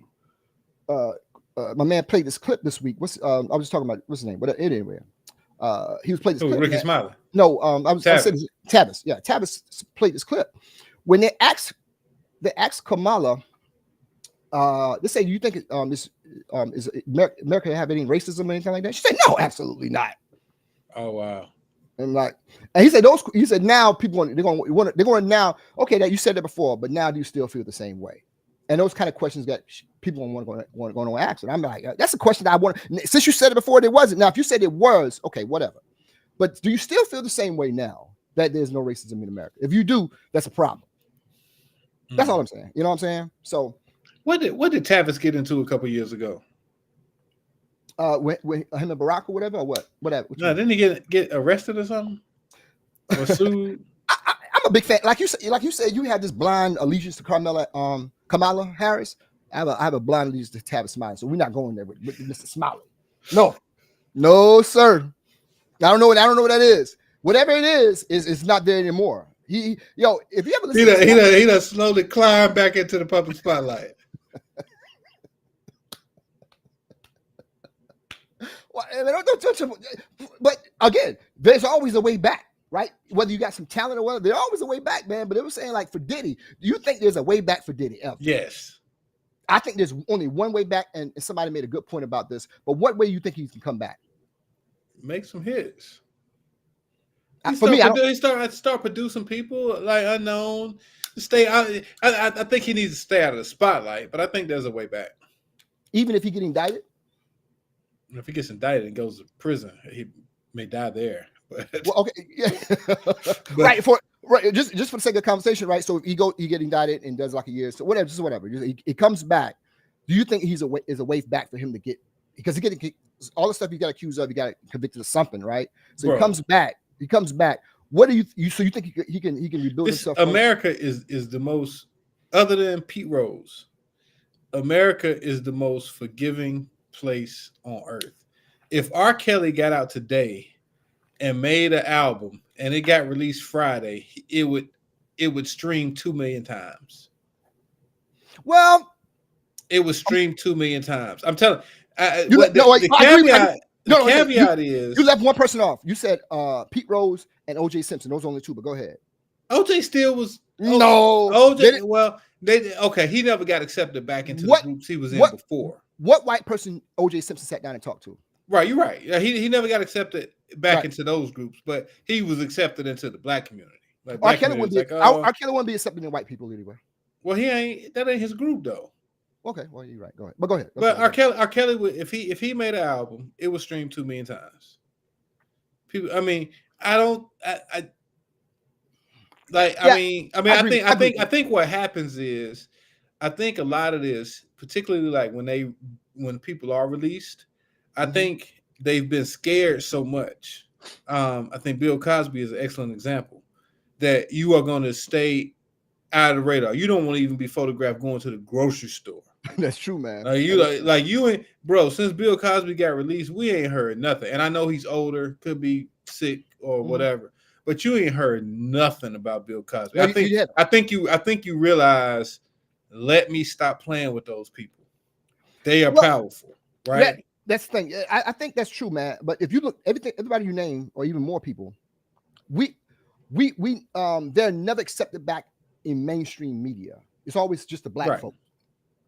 [SPEAKER 2] man played this clip this week. I was just talking about what's his name, but anyway. He was playing this clip.
[SPEAKER 3] Ricky Smiley.
[SPEAKER 2] No, I said Tavis. Yeah, Tavis played this clip. When they asked Kamala, they say, "Do you think is America have any racism or anything like that?" She said, "No, absolutely not."
[SPEAKER 3] Oh wow!
[SPEAKER 2] And he said now people they're going now. Okay, that you said that before, but now do you still feel the same way? And those kind of questions that people want to ask. And I'm like, that's a question that I want. Since you said it before, it wasn't. Now, if you said it was, okay, whatever. But do you still feel the same way now that there's no racism in America? If you do, that's a problem. That's all I'm saying. You know what I'm saying? So,
[SPEAKER 3] what did Tavis get into a couple years ago?
[SPEAKER 2] When him and Barack or whatever, or what? Whatever.
[SPEAKER 3] No, didn't he get arrested or something? Or sued?
[SPEAKER 2] I'm a big fan. Like you said, you had this blind allegiance to Kamala Harris. I have a blind allegiance to Tavis Smiley, so we're not going there with Mr. Smiley. No, sir. I don't know what that is. Whatever it is it's not there anymore. If you ever listen,
[SPEAKER 3] he done slowly climbed back into the public spotlight.
[SPEAKER 2] But again, there's always a way back. Right? Whether you got some talent or whatever, there's always a way back, man. But it was saying, like, for Diddy, do you think there's a way back for Diddy ever?
[SPEAKER 3] Yes.
[SPEAKER 2] I think there's only one way back, and somebody made a good point about this. But what way you think he can come back?
[SPEAKER 3] Make some hits.
[SPEAKER 2] For me,
[SPEAKER 3] he start producing people like unknown. Stay out. I think he needs to stay out of the spotlight, but I think there's a way back.
[SPEAKER 2] Even if he get indicted?
[SPEAKER 3] If he gets indicted and goes to prison, he may die there.
[SPEAKER 2] Well, okay, yeah. Right. Just for the sake of conversation, right? So if he get indicted and does like a year, so whatever. He comes back. Do you think is a way back for him to get, because he get all the stuff he got accused of, he got convicted of something, right? So he comes back. What do you think he can rebuild himself?
[SPEAKER 3] America is the most, other than Pete Rose, America is the most forgiving place on earth. If R. Kelly got out today and made an album and it got released Friday, it would stream 2 million times.
[SPEAKER 2] Well,
[SPEAKER 3] it was streamed 2 million times. I'm telling
[SPEAKER 2] you.
[SPEAKER 3] The caveat is
[SPEAKER 2] you left one person off. You said Pete Rose and OJ Simpson. Those are only two, but go ahead.
[SPEAKER 3] OJ still was
[SPEAKER 2] OJ.
[SPEAKER 3] He never got accepted back into the groups he was in before.
[SPEAKER 2] What white person OJ Simpson sat down and talked to?
[SPEAKER 3] Right, you're right. He never got accepted back into those groups, but he was accepted into the black community. Like
[SPEAKER 2] R. Kelly wouldn't be accepted in white people anyway.
[SPEAKER 3] Well, that ain't his group though.
[SPEAKER 2] Okay, well you're right. Go ahead. But go ahead.
[SPEAKER 3] But R. Kelly would, if he made an album, it would stream 2 million times. People, I mean, I think what happens is, I think a lot of this, particularly like when people are released, I think they've been scared so much. I think Bill Cosby is an excellent example that you are going to stay out of the radar. You don't want to even be photographed going to the grocery store.
[SPEAKER 2] That's true, man.
[SPEAKER 3] Since Bill Cosby got released, we ain't heard nothing. And I know he's older, could be sick or whatever, but you ain't heard nothing about Bill Cosby. I think you realize, let me stop playing with those people. They are powerful, right?
[SPEAKER 2] That's the thing. I think that's true, man. But if you look, everybody you name, or even more people, they're never accepted back in mainstream media. It's always just the black folk.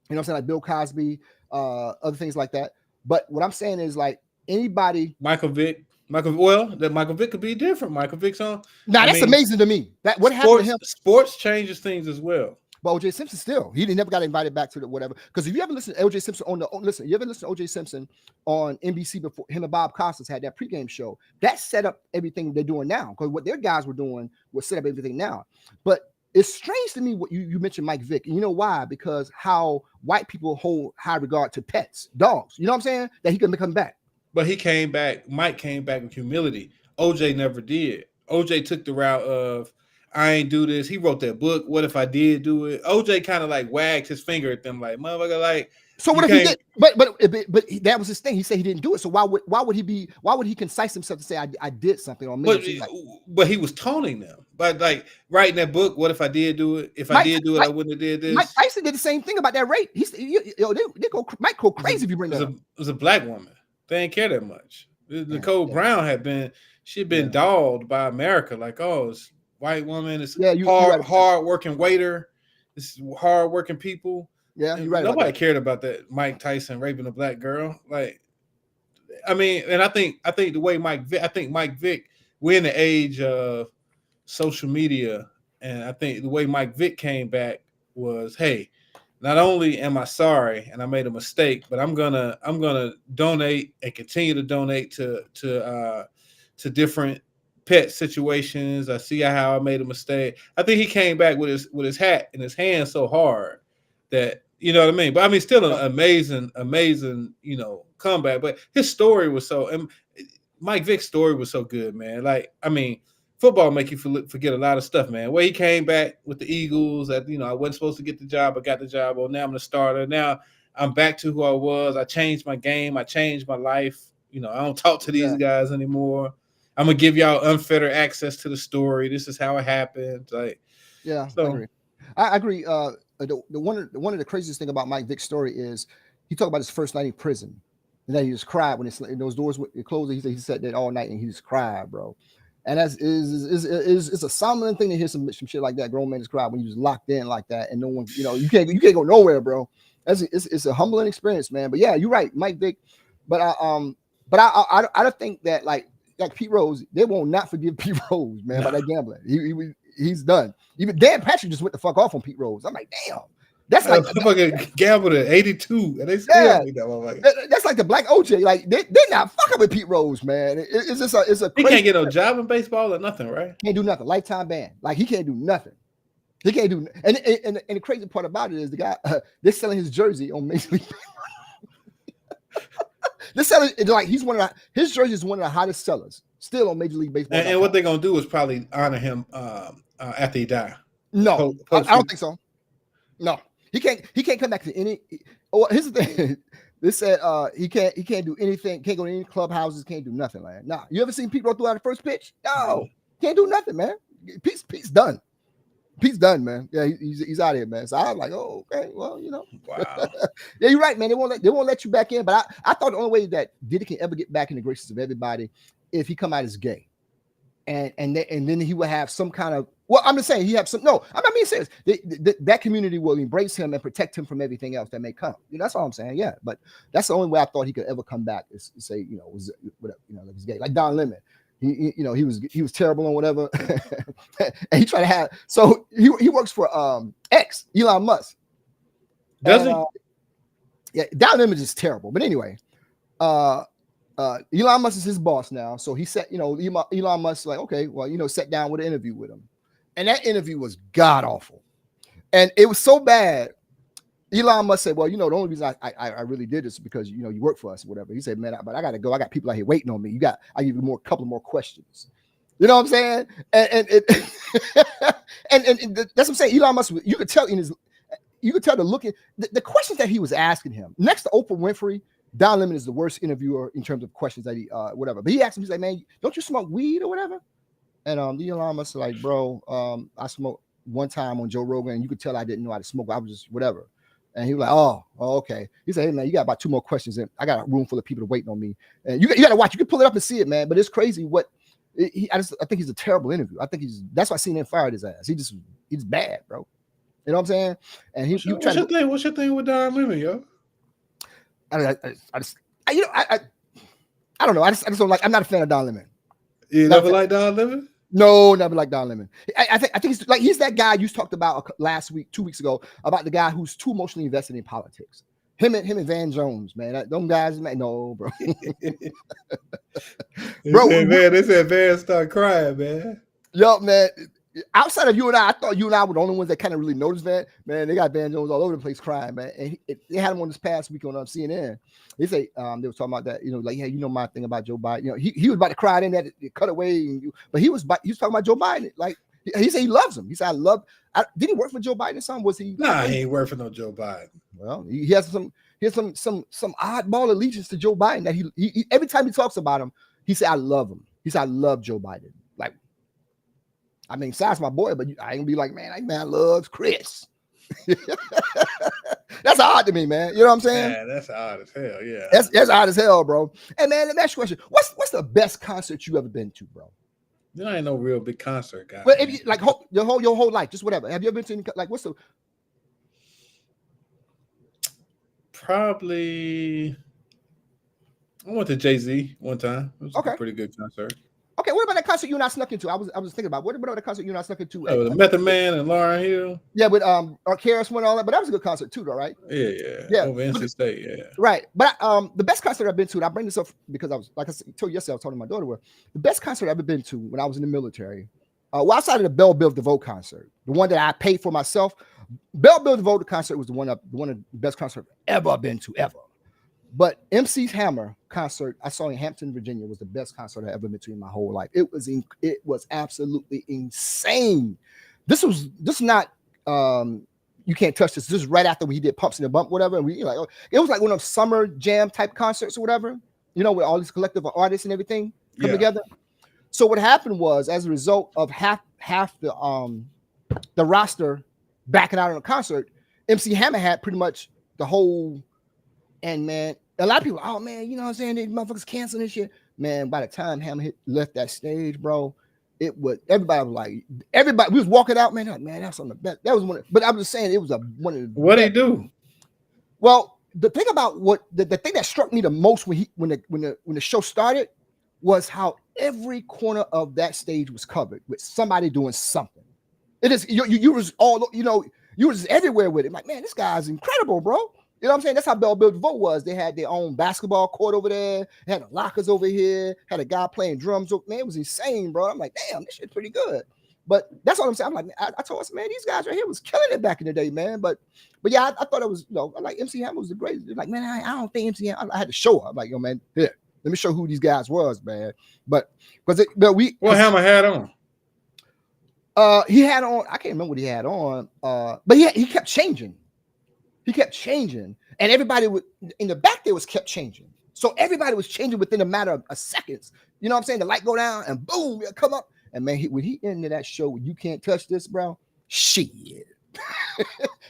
[SPEAKER 2] You know what I'm saying? Like Bill Cosby, other things like that. But what I'm saying is like anybody.
[SPEAKER 3] Michael Vick could be different. Michael Vick's on.
[SPEAKER 2] Now that's amazing to me. That what happened to him.
[SPEAKER 3] Sports changes things as well.
[SPEAKER 2] But O.J. Simpson still, he never got invited back to the whatever. Because if you ever listen to O.J. Simpson you ever listen to O.J. Simpson on NBC before him and Bob Costas had that pregame show, that set up everything they're doing now. Because what their guys were doing was set up everything now. But it's strange to me what you mentioned Mike Vick. And you know why? Because how white people hold high regard to pets, dogs. You know what I'm saying? That he can come back.
[SPEAKER 3] But he came back. Mike came back with humility. OJ never did. OJ took the route of, I ain't do this. He wrote that book. What if I did do it? OJ kind of like wagged his finger at them, like motherfucker. Like,
[SPEAKER 2] so what if he did? But that was his thing. He said he didn't do it. So why would he concise himself to say I did something or maybe?
[SPEAKER 3] But he was taunting them. But like writing that book, what if I did do it? If I did do it, I wouldn't have did this.
[SPEAKER 2] Mike Tyson did the same thing about that rape. Mike go crazy if you bring that up.
[SPEAKER 3] It was a black woman. They didn't care that much. Nicole Brown had been dogged by America. Like, oh, it's white woman, it's hard working waiter, it's hard working people.
[SPEAKER 2] Yeah, you're right.
[SPEAKER 3] Nobody cared about that Mike Tyson raping a black girl. Like, I mean, and I think the way Mike Vick, we're in the age of social media, and I think the way Mike Vick came back was, hey, not only am I sorry and I made a mistake, but I'm gonna donate and continue to donate to different pet situations. I see how I made a mistake. I think he came back with his hat in his hand so hard that, you know what I mean? But I mean, still an amazing, comeback. But his story was Mike Vick's story was so good, man. Like, I mean, football make you forget a lot of stuff, man. Where he came back with the Eagles, that, I wasn't supposed to get the job, I got the job. Well, now I'm the starter. Now I'm back to who I was. I changed my game. I changed my life. I don't talk to these guys anymore. I'm gonna give y'all unfettered access to the story. This is how it happened. Like,
[SPEAKER 2] yeah, so, I agree. One of the craziest thing about Mike Vick's story is he talked about his first night in prison, and then he just cried when those doors were closed. He said that all night, and he just cried, bro. And that's is a somber thing to hear some shit like that. Grown man just cried when you was locked in like that, and no one, you can't go nowhere, bro. It's a humbling experience, man. But yeah, you're right, Mike Vick. But I don't think that like Pete Rose, they will not forgive Pete Rose, man, by that gambling. He's done. Even Dan Patrick just went the fuck off on Pete Rose. I'm like, damn. That's like
[SPEAKER 3] fucking gambled at 82, and they still beat that motherfucker.
[SPEAKER 2] That's like the black OJ. Like they're not fucking with Pete Rose, man. It's a
[SPEAKER 3] he can't get no job in baseball or nothing, right?
[SPEAKER 2] Can't do nothing. Lifetime ban. Like he can't do nothing. He can't do. And the crazy part about it is the guy they're selling his jersey on Major League. They're selling like his jersey is one of the hottest sellers still on Major League Baseball.
[SPEAKER 3] And what they're gonna do is probably honor him after he die.
[SPEAKER 2] No, I don't think so. No, he can't come back to any. Oh, here's the thing. They said he can't do anything. Can't go to any clubhouses. Can't do nothing, man. Nah, you ever seen Pete throw out the first pitch? No, can't do nothing, man. Pete's done. Pete's done, man. Yeah, he's out of here, man. So I was like, oh, okay, well,
[SPEAKER 3] Wow.
[SPEAKER 2] Yeah, you're right, man. They won't let you back in. But I thought the only way that Diddy can ever get back in the graces of everybody if he come out as gay, and then he would have some kind of. Well, I'm just saying he have some. No, I'm not being serious. That community will embrace him and protect him from everything else that may come. That's all I'm saying. Yeah, but that's the only way I thought he could ever come back is to say, was whatever, like he's gay, like Don Lemon. He was terrible and whatever, and he tried to have. So he works for Elon Musk.
[SPEAKER 3] Does he?
[SPEAKER 2] Yeah, Don Lemon is terrible. But anyway, Elon Musk is his boss now. So he said, Elon Musk like, okay, well, sat down with an interview with him. And that interview was god awful. And it was so bad. Elon Musk said, well, the only reason I really did this is because, you work for us or whatever. He said, man, but I got to go. I got people out here waiting on me. I give you a couple more questions. You know what I'm saying? And that's what I'm saying. Elon Musk, you could tell the look at the questions that he was asking him. Next to Oprah Winfrey, Don Lemon is the worst interviewer in terms of questions that he whatever. But he asked him, he's like, man, don't you smoke weed or whatever? And Elon Musk like, bro, I smoked one time on Joe Rogan, and you could tell I didn't know how to smoke. I was just whatever. And he was like, oh, okay. He said, hey, man, you got about 2 more questions. And I got a room full of people waiting on me. And you got to watch. You can pull it up and see it, man. But it's crazy what I think he's a terrible interview. I think that's why CNN fired his ass. He's bad, bro. You know what I'm saying? And
[SPEAKER 3] what's your thing with Don Lemon, yo?
[SPEAKER 2] I don't know. I just don't like. I'm not a fan of Don Lemon.
[SPEAKER 3] You never like Don Lemon?
[SPEAKER 2] No, never like Don Lemon. I think he's that guy you talked about last week, 2 weeks ago, about the guy who's too emotionally invested in politics. Him and Van Jones, man. Them guys, man. No, bro.
[SPEAKER 3] They said Van start crying, man.
[SPEAKER 2] Yo, man. Outside of you and I thought you and I were the only ones that kind of really noticed that. Man, they got Van Jones all over the place crying, man. And they had him on this past week on CNN. They say they were talking about that, like, yeah, my thing about Joe Biden. He was about to cry in that cutaway, but he was talking about Joe Biden. Like he said he loves him. He said did he work for Joe Biden or something? Was he?
[SPEAKER 3] Nah, he ain't work for no Joe Biden.
[SPEAKER 2] Well, he has some oddball allegiance to Joe Biden that he every time he talks about him, he said I love him. He said I love Joe Biden. Like, I mean, Si's my boy, but I ain't gonna be like, man loves Chris. That's odd to me, man. You know what I'm saying?
[SPEAKER 3] Yeah, that's odd as hell. Yeah,
[SPEAKER 2] that's odd as hell, bro. And man, let me ask you a question: What's the best concert you ever been to, bro?
[SPEAKER 3] I ain't no real big concert guy.
[SPEAKER 2] Well, if you like your whole life, just whatever. Have you ever been to any, like what's the?
[SPEAKER 3] Probably, I went to Jay-Z one time. It was a pretty good concert.
[SPEAKER 2] Okay, what about that concert you and I snuck into? I was thinking about what about the concert you and I snuck into?
[SPEAKER 3] The Method Man and Lauryn Hill.
[SPEAKER 2] Yeah, with Arcaius went all that, but that was a good concert too, though, right?
[SPEAKER 3] Yeah. Over NC State, yeah.
[SPEAKER 2] Right, but the best concert I've been to, and I bring this up because I was, like I told you yesterday, I was talking to my daughter, the best concert I've ever been to when I was in the military. Outside of the Bell Biv DeVoe concert, the one that I paid for myself, Bell Biv DeVoe concert was one of the best concerts I've ever been to ever. But MC's Hammer concert I saw in Hampton, Virginia was the best concert I ever been to in my whole life. It was absolutely insane. This is not you can't touch this. This is right after he did Pumps in the Bump, whatever. And it was like one of those summer jam type concerts or whatever, with all these collective artists and everything come together. So what happened was, as a result of half the roster backing out on the concert, MC Hammer had pretty much the whole. And man, a lot of people, oh man, you know what I'm saying? These motherfuckers canceling this shit. Man, by the time Hammer left that stage, bro, everybody was like, we was walking out, man. Like, man, that's on the best. That was one. But I was just saying, it was one of the.
[SPEAKER 3] What did he do?
[SPEAKER 2] Well, the thing about the thing that struck me the most when the show started was how every corner of that stage was covered with somebody doing something. It is you was all you was everywhere with it. Like, man, this guy's incredible, bro. You know what I'm saying? That's how Bell Biv DeVoe was. They had their own basketball court over there. They had the lockers over here. Had a guy playing drums. Man, it was insane, bro. I'm like, damn, this shit's pretty good. But that's all I'm saying. I'm like, I told us, man, these guys right here was killing it back in the day, man. But yeah, I thought it was, like MC Hammer was the greatest. Like, man, I don't think MC Hammer. I had to show up. I'm like, yo, man, here, let me show who these guys was, man. But what
[SPEAKER 3] Hammer had on?
[SPEAKER 2] He had on. I can't remember what he had on. But he kept changing. He kept changing, and everybody in the back there kept changing. So everybody was changing within a matter of seconds. You know what I'm saying? The light go down and boom, it'll come up. And man, when he ended that show, you can't touch this, bro. Shit.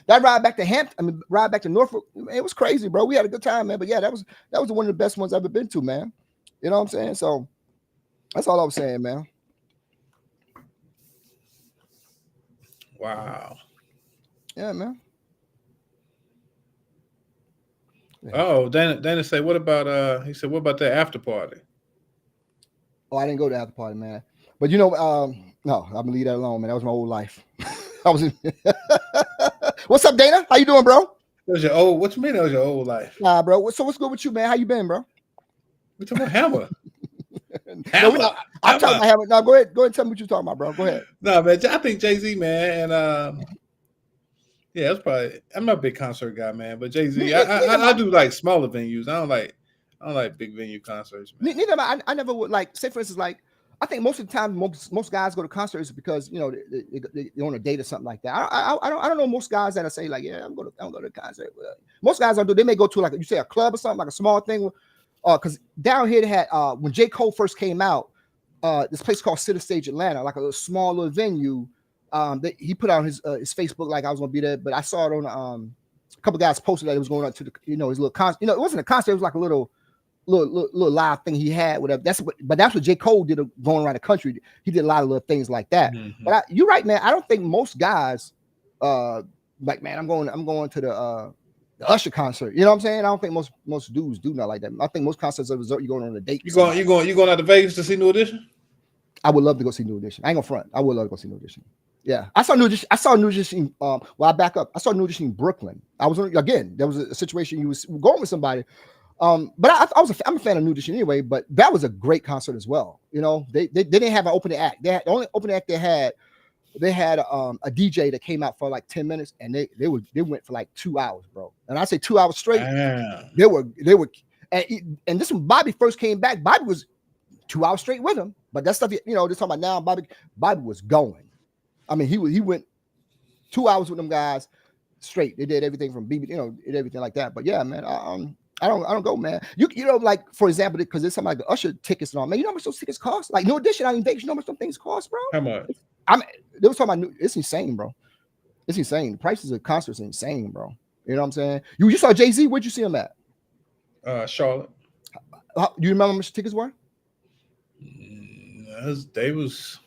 [SPEAKER 2] That ride back to Norfolk, man, it was crazy, bro. We had a good time, man. But yeah, that was one of the best ones I've ever been to, man. You know what I'm saying? So that's all I was saying, man.
[SPEAKER 3] Wow.
[SPEAKER 2] Yeah, man.
[SPEAKER 3] Yeah. Oh, Dana said, what about that after party?
[SPEAKER 2] Oh, I didn't go to the after party, man. But no, I'm gonna leave that alone, man. That was my old life. I was in What's up, Dana? How you doing, bro?
[SPEAKER 3] That was your old. What you mean that was your old life?
[SPEAKER 2] Nah, bro. So what's good with you, man? How you been, bro?
[SPEAKER 3] We talking about Hammer.
[SPEAKER 2] I'm talking about Hammer. No, go ahead and tell me what you're talking about, bro. Go ahead.
[SPEAKER 3] No, man. I think Jay-Z, man, and yeah, that's probably. I'm not a big concert guy, man, but Jay-Z, I do like smaller venues. I don't like big venue concerts, man.
[SPEAKER 2] Neither am I. I never would like. Say for instance, like I think most of the time, most guys go to concerts because they're on a date or something like that. I don't know most guys that say like, yeah, I'm going to go to a concert. Most guys don't do. They may go to like you say a club or something like a small thing. Because down here they had when J. Cole first came out, this place called Center Stage Atlanta, like a small little venue. He put out his Facebook like I was gonna be there, but I saw it a couple guys posted that it was going on to the, his little concert. It wasn't a concert. It was like a little live thing he had. Whatever. That's what J. Cole did going around the country. He did a lot of little things like that.
[SPEAKER 3] Mm-hmm.
[SPEAKER 2] But you're right, man. I don't think most guys, like, man, I'm going to the Usher concert. You know what I'm saying? I don't think most dudes do not like that. I think most concerts are a result. You're going on a date.
[SPEAKER 3] You going out to Vegas to see New Edition?
[SPEAKER 2] I would love to go see New Edition. I ain't gonna front. I would love to go see New Edition. Yeah, I saw New Edition. I back up. I saw New Edition in Brooklyn. I was there was a situation you was going with somebody. But I'm a fan of New Edition anyway. But that was a great concert as well. They didn't have an opening act. The only opening act they had a DJ that came out for like 10 minutes, and they went for like 2 hours, bro. And I say 2 hours straight.
[SPEAKER 3] Damn.
[SPEAKER 2] They were and this when Bobby first came back, Bobby was 2 hours straight with him. But that stuff, they're talking about now, Bobby was going. I mean, he went 2 hours with them guys straight. They did everything from BB, did everything like that. But yeah, man, I don't go, man. Like for example, because there's something like the Usher tickets and all, man. You know how much those tickets cost? Like New Edition out in Vegas, you know how much those things cost, bro?
[SPEAKER 3] How much?
[SPEAKER 2] They was talking about it's insane, bro. It's insane. The prices of concerts are insane, bro. You know what I'm saying? You saw Jay-Z? Where'd you see him at?
[SPEAKER 3] Charlotte.
[SPEAKER 2] Do you remember how much tickets were?
[SPEAKER 3] They was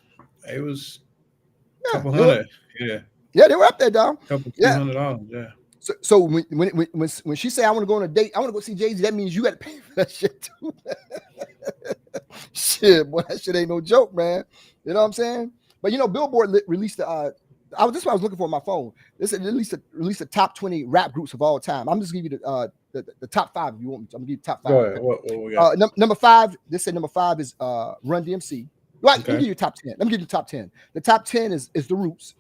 [SPEAKER 3] a couple hundred. Yeah,
[SPEAKER 2] they were up there, dog.
[SPEAKER 3] Couple $200. Yeah.
[SPEAKER 2] So when she said I want to go on a date, I want to go see Jay-Z, that means you got to pay for that shit too. Shit, boy, that shit ain't no joke, man. You know what I'm saying? But Billboard released the this is what I was looking for on my phone. This released the top 20 rap groups of all time. I'm just gonna give you the top 5 if you want me to. I'm gonna give you the top 5.
[SPEAKER 3] Go ahead. What we got?
[SPEAKER 2] Number 5. They said number 5 is Run DMC. Right, okay. Let me give you top 10. Let me give you the top 10. The top 10 is The Roots.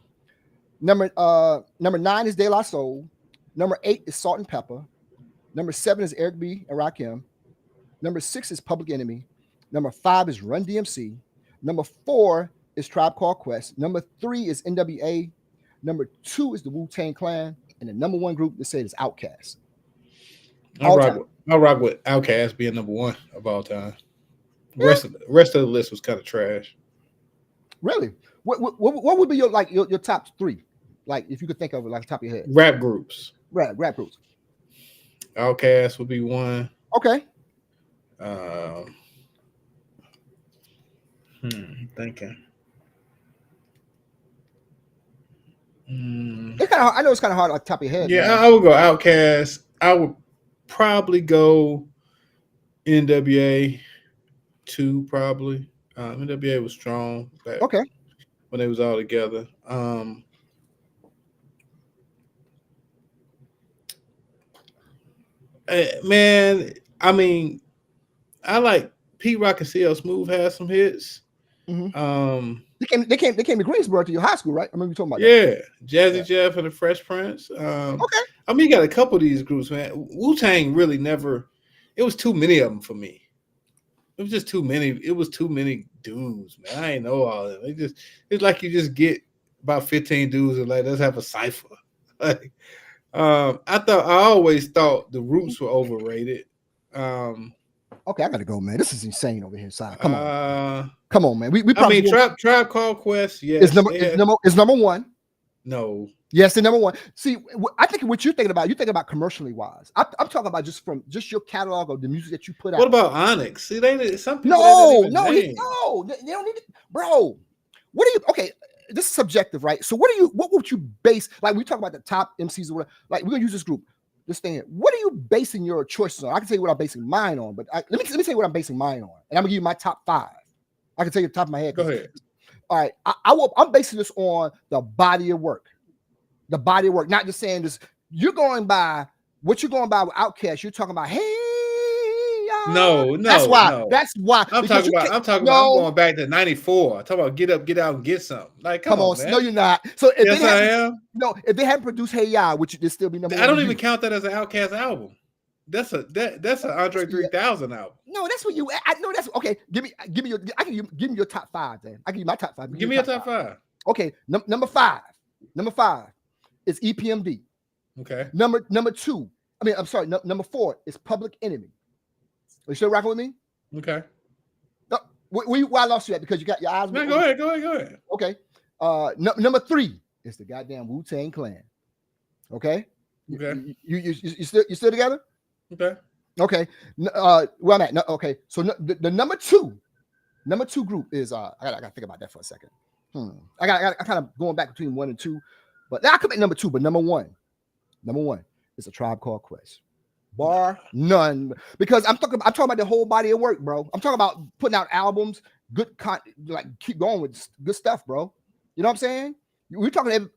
[SPEAKER 2] Number 9 is De La Soul. Number 8 is Salt and Pepper. Number 7 is Eric B. and Rakim. Number 6 is Public Enemy. Number 5 is Run DMC. Number 4 is Tribe Called Quest. Number 3 is NWA. Number 2 is the Wu-Tang Clan. And the number 1 group they say is Outkast.
[SPEAKER 3] I'll rock with Outkast being number 1 of all time. The rest of the list was kind of trash.
[SPEAKER 2] Really? What would be your top 3? Like if you could think of it like top of your head.
[SPEAKER 3] Rap groups.
[SPEAKER 2] Rap groups.
[SPEAKER 3] Outkast would be 1.
[SPEAKER 2] Okay.
[SPEAKER 3] Thinking.
[SPEAKER 2] It's kind of. I know it's kind of hard on top of your head.
[SPEAKER 3] Yeah,
[SPEAKER 2] man.
[SPEAKER 3] I would go Outkast. I would probably go NWA 2. Probably NWA was strong.
[SPEAKER 2] Okay.
[SPEAKER 3] When they was all together. Man, I mean, I like Pete Rock and CL Smooth had some hits.
[SPEAKER 2] Mm-hmm. They came to Greensboro to your high school, right? I remember you talking about that.
[SPEAKER 3] Yeah, Jazzy Jeff and the Fresh Prince.
[SPEAKER 2] Okay.
[SPEAKER 3] I mean, you got a couple of these groups, man. Wu-Tang really never. It was too many of them for me. It was just too many. It was too many dudes, man. I ain't know all of them. It's like you just get about 15 dudes and like let's have a cipher. Like, I always thought the Roots were overrated.
[SPEAKER 2] Okay, I gotta go, man. This is insane over here, Si. Come on, man. We probably
[SPEAKER 3] Tribe Called Quest. Yes,
[SPEAKER 2] it's number 1.
[SPEAKER 3] No.
[SPEAKER 2] Yes, the number 1. See, I think what you're thinking about commercially wise. I'm talking about just your catalog of the music that you put out.
[SPEAKER 3] What about Onyx? See, some people
[SPEAKER 2] they don't need it, bro. What do you? Okay, this is subjective, right? So what would you base? Like we talk about the top MCs or whatever. Like we're gonna use this group. This thing. What are you basing your choices on? I can tell you what I'm basing mine on, but let me tell you what I'm basing mine on, and I'm gonna give you my top 5. I can tell you the top of my head.
[SPEAKER 3] Go ahead.
[SPEAKER 2] All right, I'm basing this on the body of work. The body of work, not just saying this. You're going by what you're going by with Outkast. You're talking about, hey, y'all.
[SPEAKER 3] No.
[SPEAKER 2] That's why.
[SPEAKER 3] No.
[SPEAKER 2] That's why.
[SPEAKER 3] I'm going back to 94. I'm talking about get up, get out, and get something. Like, come on, man.
[SPEAKER 2] No, you're not. So
[SPEAKER 3] yes, I am.
[SPEAKER 2] No, if they hadn't produced Hey Ya, which would still be number 1.
[SPEAKER 3] I don't even count that as an Outkast album. That's an Andre 3000 album.
[SPEAKER 2] No, that's what you. I know that's okay. Give me your top 5 then. I give you my top 5.
[SPEAKER 3] Give me your top 5.
[SPEAKER 2] Okay, number 5. Number 5 is EPMD.
[SPEAKER 3] Okay.
[SPEAKER 2] Number 2. I mean, I'm sorry. Number 4 is Public Enemy. Are you still rocking with me?
[SPEAKER 3] Okay.
[SPEAKER 2] Where I lost you at because you got your eyes.
[SPEAKER 3] Man, go ahead.
[SPEAKER 2] Okay. Number 3 is the goddamn Wu-Tang Clan. Okay.
[SPEAKER 3] Okay.
[SPEAKER 2] You still together?
[SPEAKER 3] Okay.
[SPEAKER 2] Okay. Where I'm at. No, okay. So the number two group is I gotta think about that for a second. I kind of going back between 1 and 2, but I could make number 2. But number one is a Tribe Called Quest. Bar none, because I'm talking about the whole body of work, bro. I'm talking about putting out albums, like keep going with good stuff, bro. You know what I'm saying? We talking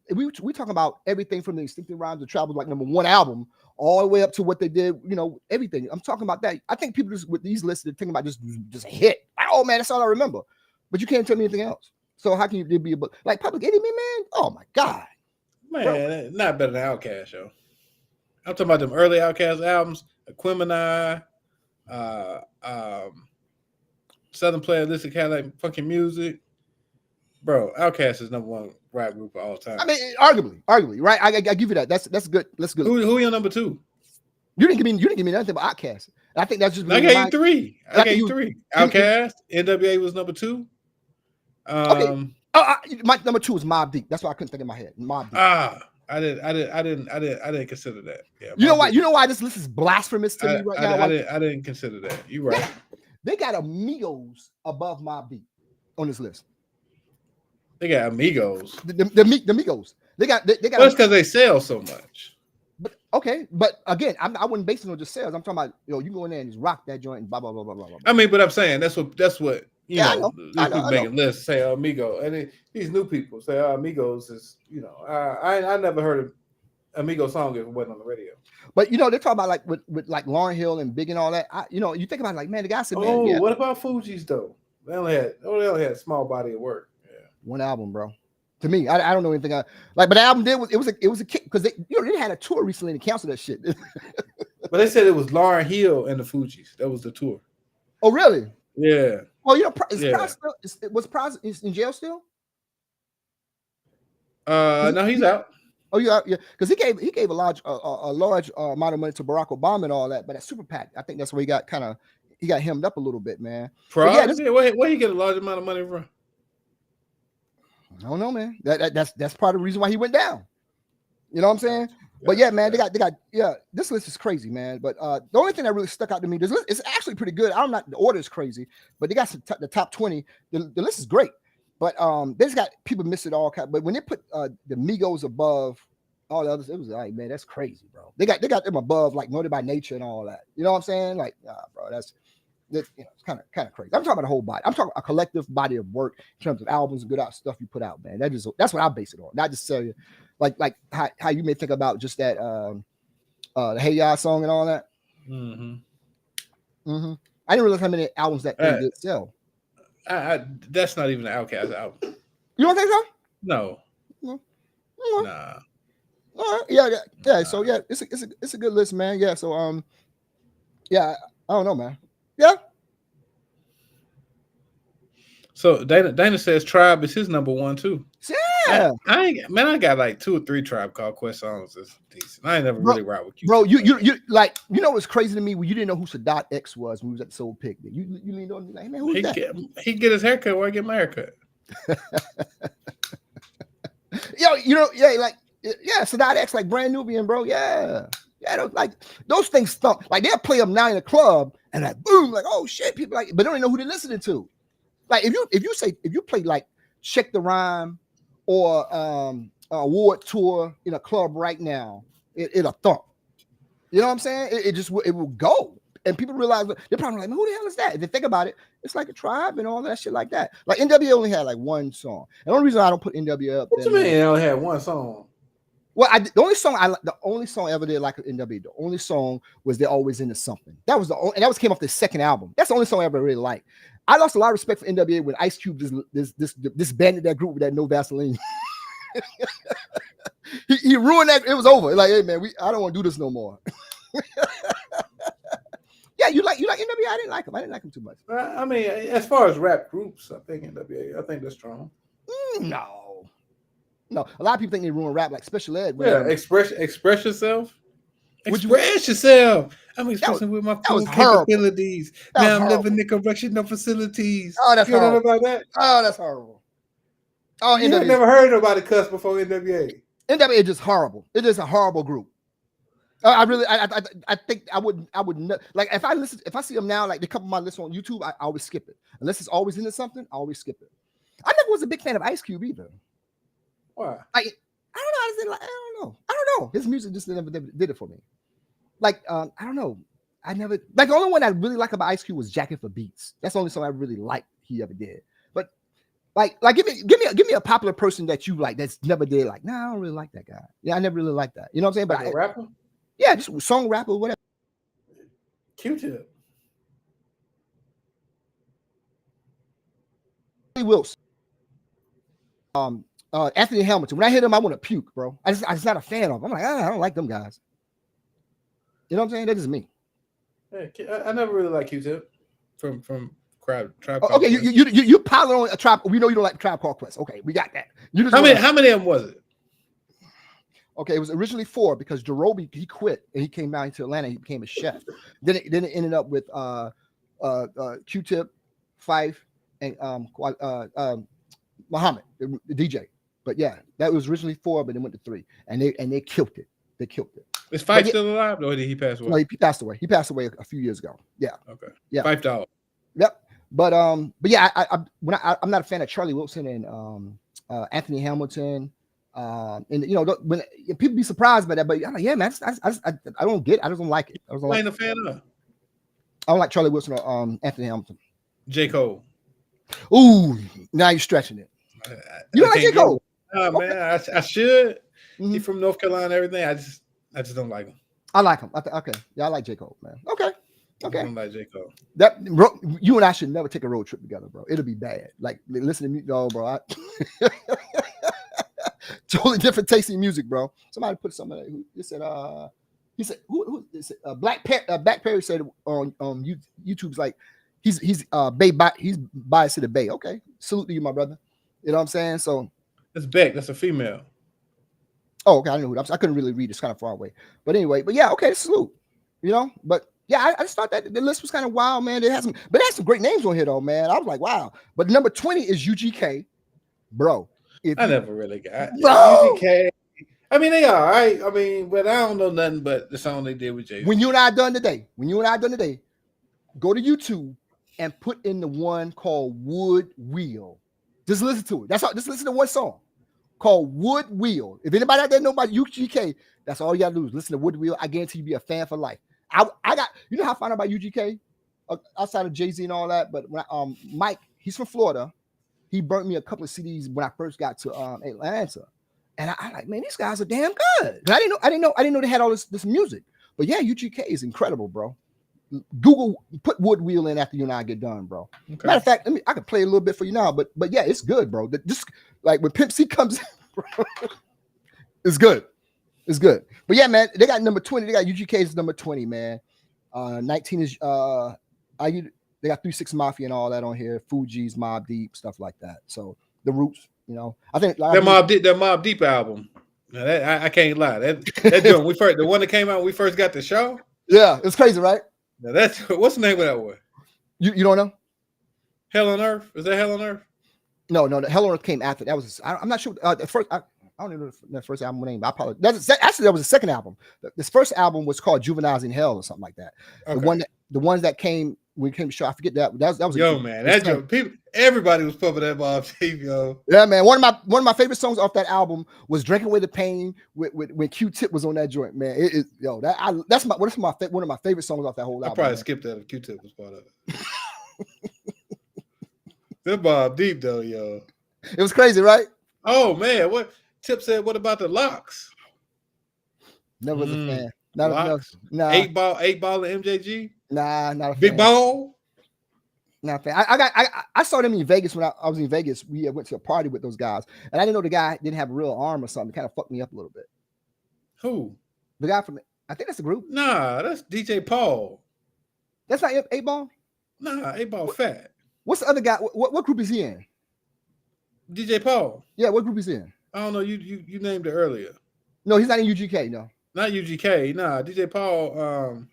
[SPEAKER 2] about everything from the Instinctive Rhymes to Travel, like number 1 album, all the way up to what they did. You know, everything. I'm talking about that. I think people just with these lists, they're thinking about just a hit. Like, oh man, that's all I remember. But you can't tell me anything else. So how can you be like Public Enemy, man? Oh my god,
[SPEAKER 3] man,
[SPEAKER 2] bro.
[SPEAKER 3] Not better than Outkast, yo. I'm talking about them early Outkast albums, Aquemini, Southern Playalistic Cadillac fucking music. Bro, Outkast is number 1 rap group of all time.
[SPEAKER 2] I mean, arguably, right? I give you that. That's good. That's good.
[SPEAKER 3] Who your number 2?
[SPEAKER 2] You didn't give me nothing but Outkast. I think that's just.
[SPEAKER 3] I gave you 3. I gave you 3. Outkast, NWA was number 2.
[SPEAKER 2] Okay. My number 2 is Mobb Deep. That's why I couldn't think in my head. Mobb Deep.
[SPEAKER 3] I didn't consider that. Yeah,
[SPEAKER 2] you know why? You know why this list is blasphemous to me right now?
[SPEAKER 3] I didn't consider that. You right.
[SPEAKER 2] They got Amigos above Mobb Deep on this list.
[SPEAKER 3] They got Amigos.
[SPEAKER 2] The Amigos. They got.
[SPEAKER 3] Well, that's because they sell so much.
[SPEAKER 2] But okay, but again, I wouldn't base it on just sales. I'm talking about you go in there and just rock that joint and blah blah blah blah blah.
[SPEAKER 3] I mean, but I'm saying that's what.
[SPEAKER 2] I know.
[SPEAKER 3] Making lists say Amigo, and these new people say Amigos is I never heard of Amigo song if it wasn't on the radio.
[SPEAKER 2] But they're talking about like with like Lauryn Hill and Big and all that. You think about it, like, man, the guy said, man,
[SPEAKER 3] what about Fugees though? They only had a small body of work. Yeah,
[SPEAKER 2] 1 album, bro. To me, I don't know anything but the album it was a kick because they had a tour recently and canceled that shit.
[SPEAKER 3] But they said it was Lauryn Hill and the Fugees. That was the tour.
[SPEAKER 2] Oh really?
[SPEAKER 3] Yeah.
[SPEAKER 2] Well, was Pras in jail still?
[SPEAKER 3] No, he's out.
[SPEAKER 2] Oh, yeah, because he gave a large amount of money to Barack Obama and all that, but that super PAC, I think that's where he got hemmed up a little bit, man.
[SPEAKER 3] Where he get a large amount of money from?
[SPEAKER 2] I don't know, man. That's part of the reason why he went down. You know what I'm saying? But yeah, man, they got this list is crazy, man. But the only thing that really stuck out to me, this list is actually pretty good. The order is crazy, but they got the top 20. The list is great, but they just got people missing all kind. But when they put the Migos above all the others, it was like, man, that's crazy, bro. They got them above like Noted by Nature and all that. You know what I'm saying? Like, bro, that's it's kind of crazy. I'm talking about the whole body. I'm talking a collective body of work in terms of albums and good stuff you put out, man. That's what I base it on. Not just tell you. Like how you may think about just that the Hey Ya song and all that. I didn't realize how many albums that thing did sell.
[SPEAKER 3] That's not even an Outkast album.
[SPEAKER 2] You don't think so?
[SPEAKER 3] No.
[SPEAKER 2] Nah. All right. Yeah. Nah. So yeah, it's a good list, man. Yeah. So yeah, I don't know, man. Yeah.
[SPEAKER 3] So Dana says Tribe is his number 1 too.
[SPEAKER 2] Yeah.
[SPEAKER 3] I got like 2 or 3 Tribe Called Quest songs that's decent. I ain't never really rock with you.
[SPEAKER 2] Bro, you like, what's crazy to me when you didn't know who Sadat X was when we was at the Soul Pick. You leaned on me like, man, who's that?
[SPEAKER 3] He get his haircut where I get my haircut.
[SPEAKER 2] Sadat X like Brand Nubian, bro. Yeah, those things stump. Like they'll play them now in a club and like boom, like oh shit, people like, but they don't even know who they're listening to. Like if you play like Check the Rhyme or award tour in a club right now, it'll thump. You know what I'm saying? It will go, and people realize they're probably like, man, who the hell is that? If they think about it, it's like a Tribe and all that shit like that. Like NWA only had like 1 song. And the only reason I don't put NWA up.
[SPEAKER 3] What you mean they only had 1 song?
[SPEAKER 2] Well, the only song I ever did like NWA. The only song was They're Always Into Something. That was and that came off the second album. That's the only song I ever really liked. I lost a lot of respect for NWA when Ice Cube disbanded that group with that No Vaseline. he ruined that. It was over. Like, hey man, I don't want to do this no more. Yeah, you like NWA? I didn't like him. I didn't like him too much.
[SPEAKER 3] I mean, as far as rap groups, I think NWA. I think they're strong.
[SPEAKER 2] No. A lot of people think they ruin rap, like Special Ed.
[SPEAKER 3] Yeah, express yourself. Express yourself. I'm expressing with my full capabilities. Now I'm living in correctional facilities.
[SPEAKER 2] Oh, that's horrible.
[SPEAKER 3] You know about that?
[SPEAKER 2] Oh, that's horrible. Oh,
[SPEAKER 3] you never heard nobody cuss before NWA.
[SPEAKER 2] NWA is just horrible. It is a horrible group. I think I would like if I see them now, like they come on my list on YouTube, I always skip it unless it's always into something. I always skip it. I never was a big fan of Ice Cube either.
[SPEAKER 3] Why?
[SPEAKER 2] I don't know. His music just never did it for me. Like I don't know. I never like the only one I really like about Ice Cube was Jacking for Beats. That's the only song I really liked he ever did. But like give me a popular person that you like that's never did like, nah, I don't really like that guy. Yeah, I never really liked that. You know what I'm saying? But
[SPEAKER 3] like a rapper?
[SPEAKER 2] Yeah, just song rapper, whatever.
[SPEAKER 3] Q-Tip.
[SPEAKER 2] Wilson. Anthony Hamilton. When I hear them, I want to puke, bro. I'm just not a fan of them. I'm like, I don't like them guys. You know what I'm saying? That is me.
[SPEAKER 3] Hey, I never really liked Q-Tip from Tribe.
[SPEAKER 2] Okay, you piled on a Tribe. We know you don't like Tribe Called Quest. Okay, we got that.
[SPEAKER 3] How many of them was it?
[SPEAKER 2] Okay, it was originally 4 because Jerobi, he quit and he came down to Atlanta. He became a chef. Then it ended up with Q-Tip, Fife, and Muhammad, the DJ. But yeah, that was originally 4, but it went to 3, and they killed it. They killed it.
[SPEAKER 3] Is Fife still alive, or did he pass away?
[SPEAKER 2] No, he passed away. He passed away a few years ago. Yeah.
[SPEAKER 3] Okay.
[SPEAKER 2] Yeah.
[SPEAKER 3] $5.
[SPEAKER 2] Yep. But yeah, I'm not a fan of Charlie Wilson and Anthony Hamilton. And you know, when people be surprised by that, but yeah, man, I don't get it. I just don't like it. I
[SPEAKER 3] ain't a fan of.
[SPEAKER 2] I don't like Charlie Wilson or Anthony Hamilton.
[SPEAKER 3] J. Cole.
[SPEAKER 2] Ooh, now you're stretching it. You don't like J. Cole?
[SPEAKER 3] No, man, I should. Mm-hmm. He's from North Carolina and everything. I just don't like him.
[SPEAKER 2] I like him. Okay. Yeah, I like J. Cole, man. Okay.
[SPEAKER 3] I don't like J. Cole.
[SPEAKER 2] You and I should never take a road trip together, bro. It'll be bad. Like, listen to me. No, bro. Totally different tasting music, bro. Somebody put something. He said, who is it? Black Perry said on YouTube's like, he's biased to the Bay. Okay. Salute to you, my brother. You know what I'm saying? So
[SPEAKER 3] that's Beck. That's a female.
[SPEAKER 2] Oh, okay. I know who I couldn't really read. It's kind of far away. But anyway, yeah, okay, salute. You know, but yeah, I just thought that the list was kind of wild, man. It has some great names on here, though, man. I was like, wow. But number 20 is UGK, bro.
[SPEAKER 3] I never really got UGK. I mean, they are right. I mean, but I don't know nothing but the song they did with Jay.
[SPEAKER 2] When you and I done today, go to YouTube and put in the one called Wood Wheel. Just listen to it. That's all. Just listen to one song called Wood Wheel. If anybody out there know about UGK, that's all you gotta do is listen to Wood Wheel. I guarantee you be a fan for life. I got, you know how I found out about UGK outside of Jay-Z and all that, but when Mike, he's from Florida. He burnt me a couple of CDs when I first got to Atlanta, and I like, man, these guys are damn good. And I didn't know they had all this music. But yeah, UGK is incredible, bro. Google, put Wood Wheel in after you and I get done, bro. Okay. Matter of fact, I can play a little bit for you now, but yeah, it's good, bro. Just like when Pimp C comes in, bro, it's good. It's good. But yeah, man, they got number 20. They got UGK's number 20, man. 19 is they got 3 6 Mafia and all that on here. Fuji's, Mobb Deep, stuff like that. So the Roots, you know, I think that
[SPEAKER 3] Mobb Deep album. Now that, I can't lie. That joint, the one that came out when we first got the show.
[SPEAKER 2] Yeah, it's crazy, right?
[SPEAKER 3] Now that's what's the name of that one?
[SPEAKER 2] You don't know?
[SPEAKER 3] Hell on Earth? Is that Hell on Earth?
[SPEAKER 2] No, the Hell on Earth came after. That was I'm not sure. The first I don't even know the first album name. I apologize. That was the second album. This first album was called Juveniles in Hell or something like that. Okay. The ones that came when it came to show. I forget that. That was
[SPEAKER 3] man. That joke, everybody was pumping that Mobb Deep, yo.
[SPEAKER 2] Yeah, man. One of my favorite songs off that album was "Drinking Away the Pain" when Q-Tip was on that joint, man. That's one of my favorite songs off that whole album.
[SPEAKER 3] I probably skipped that if Q-Tip was part of it. That Mobb Deep though, yo.
[SPEAKER 2] It was crazy, right?
[SPEAKER 3] Oh man, what Tip said? What about the Locks?
[SPEAKER 2] Never was a fan. Not enough. Nah.
[SPEAKER 3] 8 ball and MJG.
[SPEAKER 2] Nah, not a fan.
[SPEAKER 3] Big Ball.
[SPEAKER 2] Not a fan. I saw them in Vegas when I was in Vegas. We went to a party with those guys, and I didn't know the guy didn't have a real arm or something. It kind of fucked me up a little bit.
[SPEAKER 3] Who?
[SPEAKER 2] The guy from I think that's the group.
[SPEAKER 3] Nah, that's DJ Paul.
[SPEAKER 2] That's not 8 Ball.
[SPEAKER 3] Nah, 8 Ball fat.
[SPEAKER 2] What's the other guy? What group is he in?
[SPEAKER 3] DJ Paul.
[SPEAKER 2] Yeah, what group is he in?
[SPEAKER 3] I don't know. You named it earlier.
[SPEAKER 2] No, he's not in UGK. No,
[SPEAKER 3] not UGK. Nah, DJ Paul.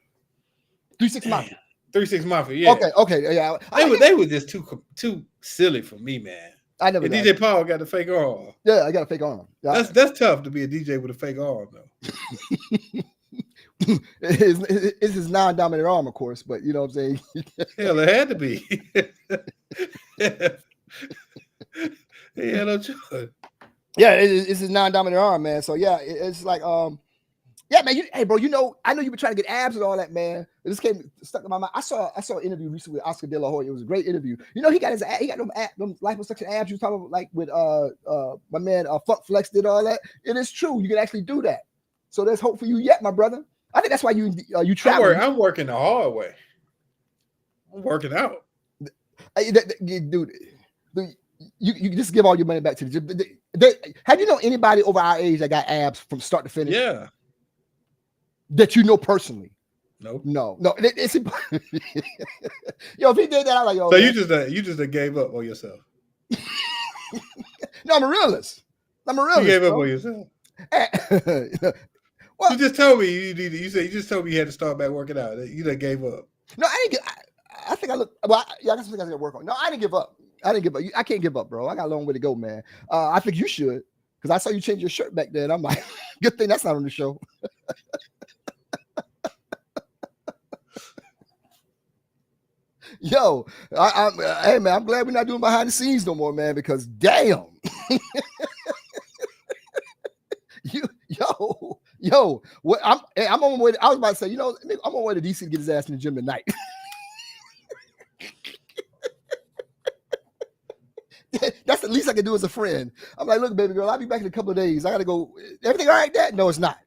[SPEAKER 2] 3 6 Mafia.
[SPEAKER 3] 3 6 Mafia. Yeah.
[SPEAKER 2] Okay. Yeah.
[SPEAKER 3] They were just too silly for me, man.
[SPEAKER 2] I never.
[SPEAKER 3] And DJ Paul got the fake arm.
[SPEAKER 2] Yeah, I got a fake arm.
[SPEAKER 3] Yeah. That's tough to be a DJ with a fake arm, though.
[SPEAKER 2] It's his non-dominant arm, of course, but you know what I'm saying.
[SPEAKER 3] Hell, it had to be. He had no choice.
[SPEAKER 2] Yeah, it's his non-dominant arm, man. So yeah, it's like yeah, man. Hey, bro, I know you've been trying to get abs and all that, man. This came stuck in my mind. I saw an interview recently with Oscar De La Hoya. It was a great interview. He got them liposuction abs you was talking about, like with my man Fuck Flex did all that. It is true. You can actually do that. So there's hope for you yet, my brother. I think that's why you travel.
[SPEAKER 3] I'm working the hard way. I'm working out.
[SPEAKER 2] Dude, you just give all your money back to the gym. Have you know anybody over our age that got abs from start to finish?
[SPEAKER 3] Yeah.
[SPEAKER 2] That you know personally?
[SPEAKER 3] Nope.
[SPEAKER 2] No. It's yo, if he did that, I'm like, yo.
[SPEAKER 3] So
[SPEAKER 2] man.
[SPEAKER 3] you just gave up on yourself.
[SPEAKER 2] No, I'm a realist. You
[SPEAKER 3] gave up
[SPEAKER 2] bro.
[SPEAKER 3] on yourself.
[SPEAKER 2] Well,
[SPEAKER 3] you just told me you just told me you had to start back working out. You done gave up.
[SPEAKER 2] No, I didn't. I think I look. Well, I guess I got to work on. No, I didn't give up. I can't give up, bro. I got a long way to go, man. I think you should, because I saw you change your shirt back there, and I'm like, good thing that's not on the show. Yo, hey man, I'm glad we're not doing behind the scenes no more, man, because damn. Yo, what I'm on my way. I was about to say, I'm on my way to DC to get his ass in the gym tonight. That's the least I can do as a friend. I'm like, look, baby girl, I'll be back in a couple of days. I gotta go. Everything all right, Dad? No, it's not.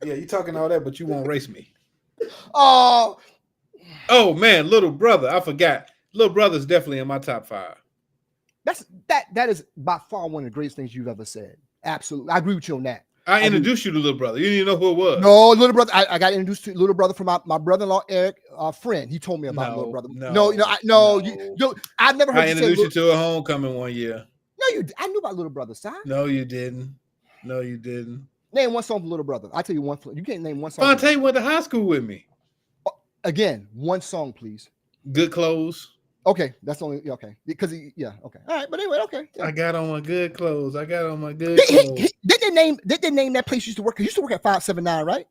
[SPEAKER 3] Yeah, you talking all that, but you won't race me.
[SPEAKER 2] Oh
[SPEAKER 3] man, Little Brother. I forgot. Little Brother's definitely in my top 5.
[SPEAKER 2] That is by far one of the greatest things you've ever said. Absolutely. I agree with you on that.
[SPEAKER 3] I introduced you to Little Brother. You didn't even know who it was.
[SPEAKER 2] No, Little Brother. I got introduced to Little Brother from my brother-in-law Eric, friend. He told me about Little Brother. I've never heard
[SPEAKER 3] I introduced you to a homecoming one year.
[SPEAKER 2] No, I knew about Little Brother, son.
[SPEAKER 3] No, you didn't.
[SPEAKER 2] Name one song from Little Brother. I'll tell you one. You can't name one song.
[SPEAKER 3] Fontaine went to high school with me.
[SPEAKER 2] Again, one song, please.
[SPEAKER 3] Good Clothes.
[SPEAKER 2] Okay, that's only okay. Because okay. All right, but anyway, okay. Yeah.
[SPEAKER 3] I got on my good clothes. Did
[SPEAKER 2] they name that place you used to work? You used to work at 579, right?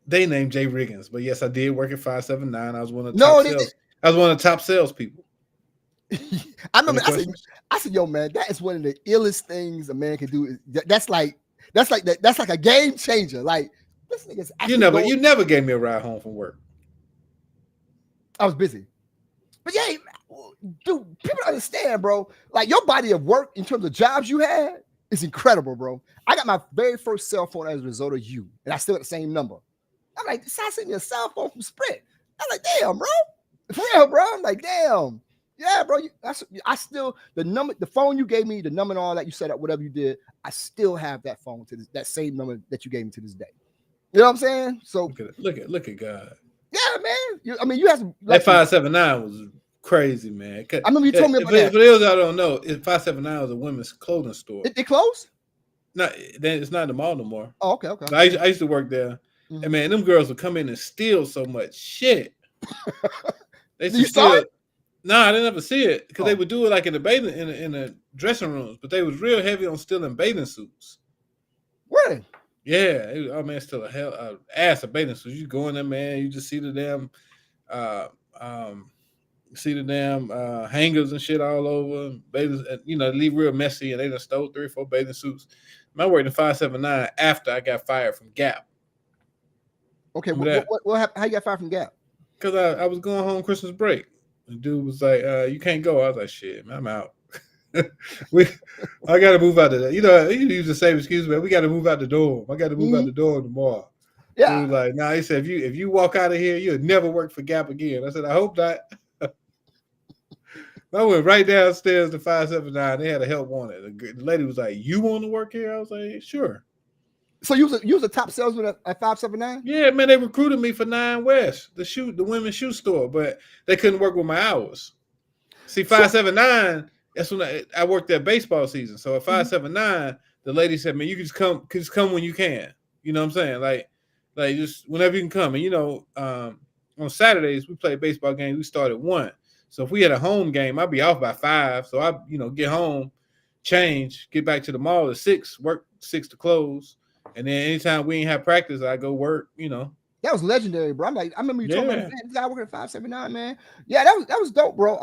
[SPEAKER 3] They named Jay Riggins, but yes, I did work at 579. I was one of the top salespeople.
[SPEAKER 2] I remember I said, yo, man, that is one of the illest things a man can do. That's like a game changer. Like, this nigga's actually
[SPEAKER 3] you never gave me a ride home from work.
[SPEAKER 2] I was busy. But yeah, dude, people don't understand, bro. Like, your body of work in terms of jobs you had is incredible, bro. I got my very first cell phone as a result of you, and I still got the same number. I'm like, I sent me a cell phone from Sprint. I'm like, damn, bro. For real, bro. I'm like, damn. Yeah, bro. I still, the phone you gave me, the number and all that you set up, whatever you did, I still have that phone that same number that you gave me to this day. You know what I'm saying? So
[SPEAKER 3] look at God.
[SPEAKER 2] Yeah, man. You have to.
[SPEAKER 3] That 579 was crazy, man.
[SPEAKER 2] I remember you told me about that.
[SPEAKER 3] For those I don't know, 579 was a women's clothing store.
[SPEAKER 2] It closed?
[SPEAKER 3] No, it's not in the mall no more.
[SPEAKER 2] Oh, okay.
[SPEAKER 3] I used to work there, and man, them girls would come in and steal so much shit. They used to steal it. No, I didn't ever see it because they would do it like in the dressing rooms, but they was real heavy on stealing bathing suits.
[SPEAKER 2] Really?
[SPEAKER 3] Yeah, man, still a ass of bathing suits. You go in there, man, you just see the damn hangers and shit all over. Bathing, leave real messy, and they done stole 3 or 4 bathing suits. I worked in 579 after I got fired from Gap.
[SPEAKER 2] Okay, what happened? How you got fired from Gap?
[SPEAKER 3] Because I was going home Christmas break. The dude was like, you can't go. I was like, shit, man, I'm out. I got to move out of that. You use the same excuse, man. We got to move out the dorm. I got to move out the dorm tomorrow. Yeah. He was like, nah, he said, if you walk out of here, you'll never work for Gap again. I said, I hope not. I went right downstairs to 579. They had a help wanted. The lady was like, you want to work here? I was like, sure.
[SPEAKER 2] So you was a top salesman at 579?
[SPEAKER 3] Yeah, man, they recruited me for 9 West, the women's shoe store, but they couldn't work with my hours. See, 579, that's when I worked that baseball season. So at 579, the lady said, man, you can just come when you can. You know what I'm saying? Like just whenever you can come. And on Saturdays we play baseball games. We start at 1. So if we had a home game, I'd be off by 5. So I, get home, change, get back to the mall at 6, work 6 to close, and then anytime we ain't have practice, I go work.
[SPEAKER 2] That was legendary, bro. I'm like, I remember you talking about,
[SPEAKER 3] Yeah.
[SPEAKER 2] man, this guy working at 579, man. Yeah, that was dope, bro.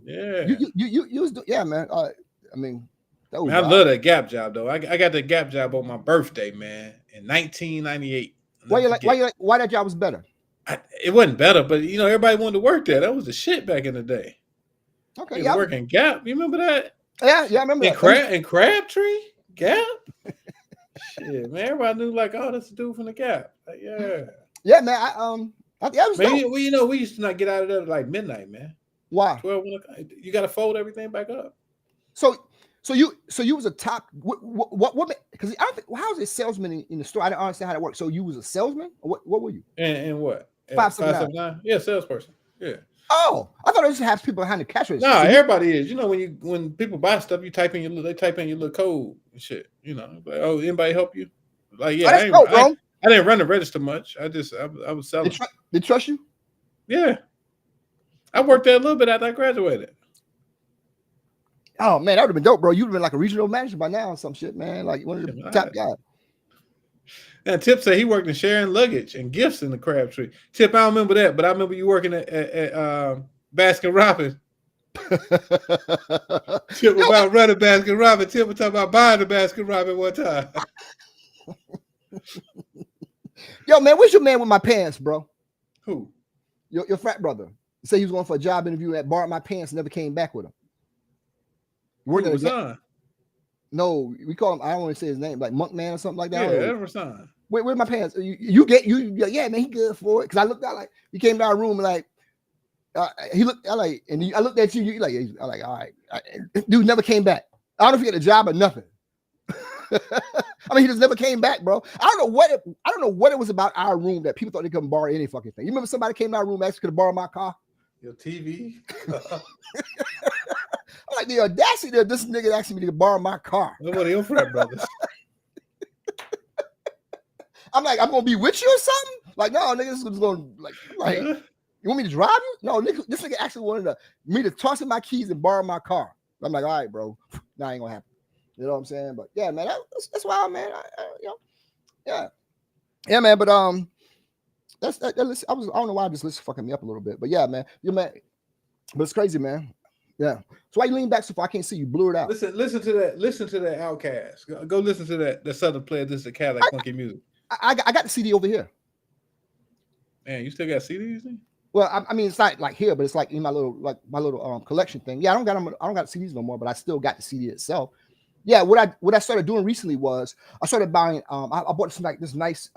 [SPEAKER 3] Yeah.
[SPEAKER 2] You was, yeah, man. I mean, that was
[SPEAKER 3] Man, I
[SPEAKER 2] wild.
[SPEAKER 3] love that Gap job though. I got that Gap job on my birthday, man, in 1998.
[SPEAKER 2] Why that job was better?
[SPEAKER 3] It wasn't better, but everybody wanted to work there. That was the shit back in the day.
[SPEAKER 2] Okay,
[SPEAKER 3] You
[SPEAKER 2] yeah,
[SPEAKER 3] working Gap. You remember that?
[SPEAKER 2] yeah, I remember that.
[SPEAKER 3] And Crabtree Gap. Shit, man, everybody knew like, oh, that's the dude from the Gap. Like,
[SPEAKER 2] yeah, man. I was
[SPEAKER 3] man,
[SPEAKER 2] dope.
[SPEAKER 3] we used to not get out of there at like midnight, man.
[SPEAKER 2] Why?
[SPEAKER 3] 12, you got to fold everything back up.
[SPEAKER 2] So you was a top. What? Because I don't think. How is a salesman in the store? I don't understand how that works. So you was a salesman? Or what were you?
[SPEAKER 3] And what?
[SPEAKER 2] 579.
[SPEAKER 3] Yeah, salesperson. Yeah.
[SPEAKER 2] Oh, I thought it just have people behind the cash register.
[SPEAKER 3] No, everybody is. When people buy stuff, they type in your little code and shit. Like, oh, anybody help you? Like, yeah, I didn't run the register much. I was selling.
[SPEAKER 2] They trust you?
[SPEAKER 3] Yeah, I worked there a little bit after I graduated.
[SPEAKER 2] Oh man, that would have been dope, bro. You'd have been like a regional manager by now or some shit, man. Like one of the top guys.
[SPEAKER 3] And Tip said he worked in sharing luggage and gifts in the Crabtree. Tip, I don't remember that, but I remember you working at Baskin Robbins. Tip about running Baskin Robbins. Tip was talking about buying the Baskin Robbins one time.
[SPEAKER 2] Yo, man, where's your man with my pants, bro?
[SPEAKER 3] Who?
[SPEAKER 2] Your frat brother. He said he was going for a job interview at Borrowed My Pants, never came back with him.
[SPEAKER 3] Who was on?
[SPEAKER 2] No, we call him, I don't want to say his name, like Monk Man or something like that.
[SPEAKER 3] Yeah, that was on.
[SPEAKER 2] Where's my pants? Yeah, man, he good for it. Because I looked out like, he came to our room and like, he looked, I looked at you, all right. Dude never came back. I don't know if he had a job or nothing. I mean, he just never came back, bro. I don't know what it was about our room that people thought they couldn't borrow any fucking thing. You remember somebody came to our room and asked could borrow my car?
[SPEAKER 3] Your TV?
[SPEAKER 2] I'm like, the audacity of this nigga asking me to borrow my car.
[SPEAKER 3] Nobody your frat brothers.
[SPEAKER 2] I'm like, I'm gonna be with you or something? Like, no, nigga, this is gonna like you want me to drive you? No, nigga, this nigga actually wanted me to toss in my keys and borrow my car. I'm like, all right, bro, that ain't gonna happen. You know what I'm saying? But yeah, man, that's wild, man. Yeah, man. But that list, I don't know why this list is fucking me up a little bit. But yeah, man, man. But it's crazy, man. Yeah. So why you lean back so far? I can't see you. Blur it out.
[SPEAKER 3] Listen to that Outcast. Go listen to that Southern player. This is a cat like funky music.
[SPEAKER 2] I got the CD over here.
[SPEAKER 3] Man, you still got CDs?
[SPEAKER 2] Well, I mean, it's not like here, but it's like in my little collection thing. Yeah, I don't got CDs no more, but I still got the CD itself. Yeah, what I started doing recently was I started buying. I bought this nice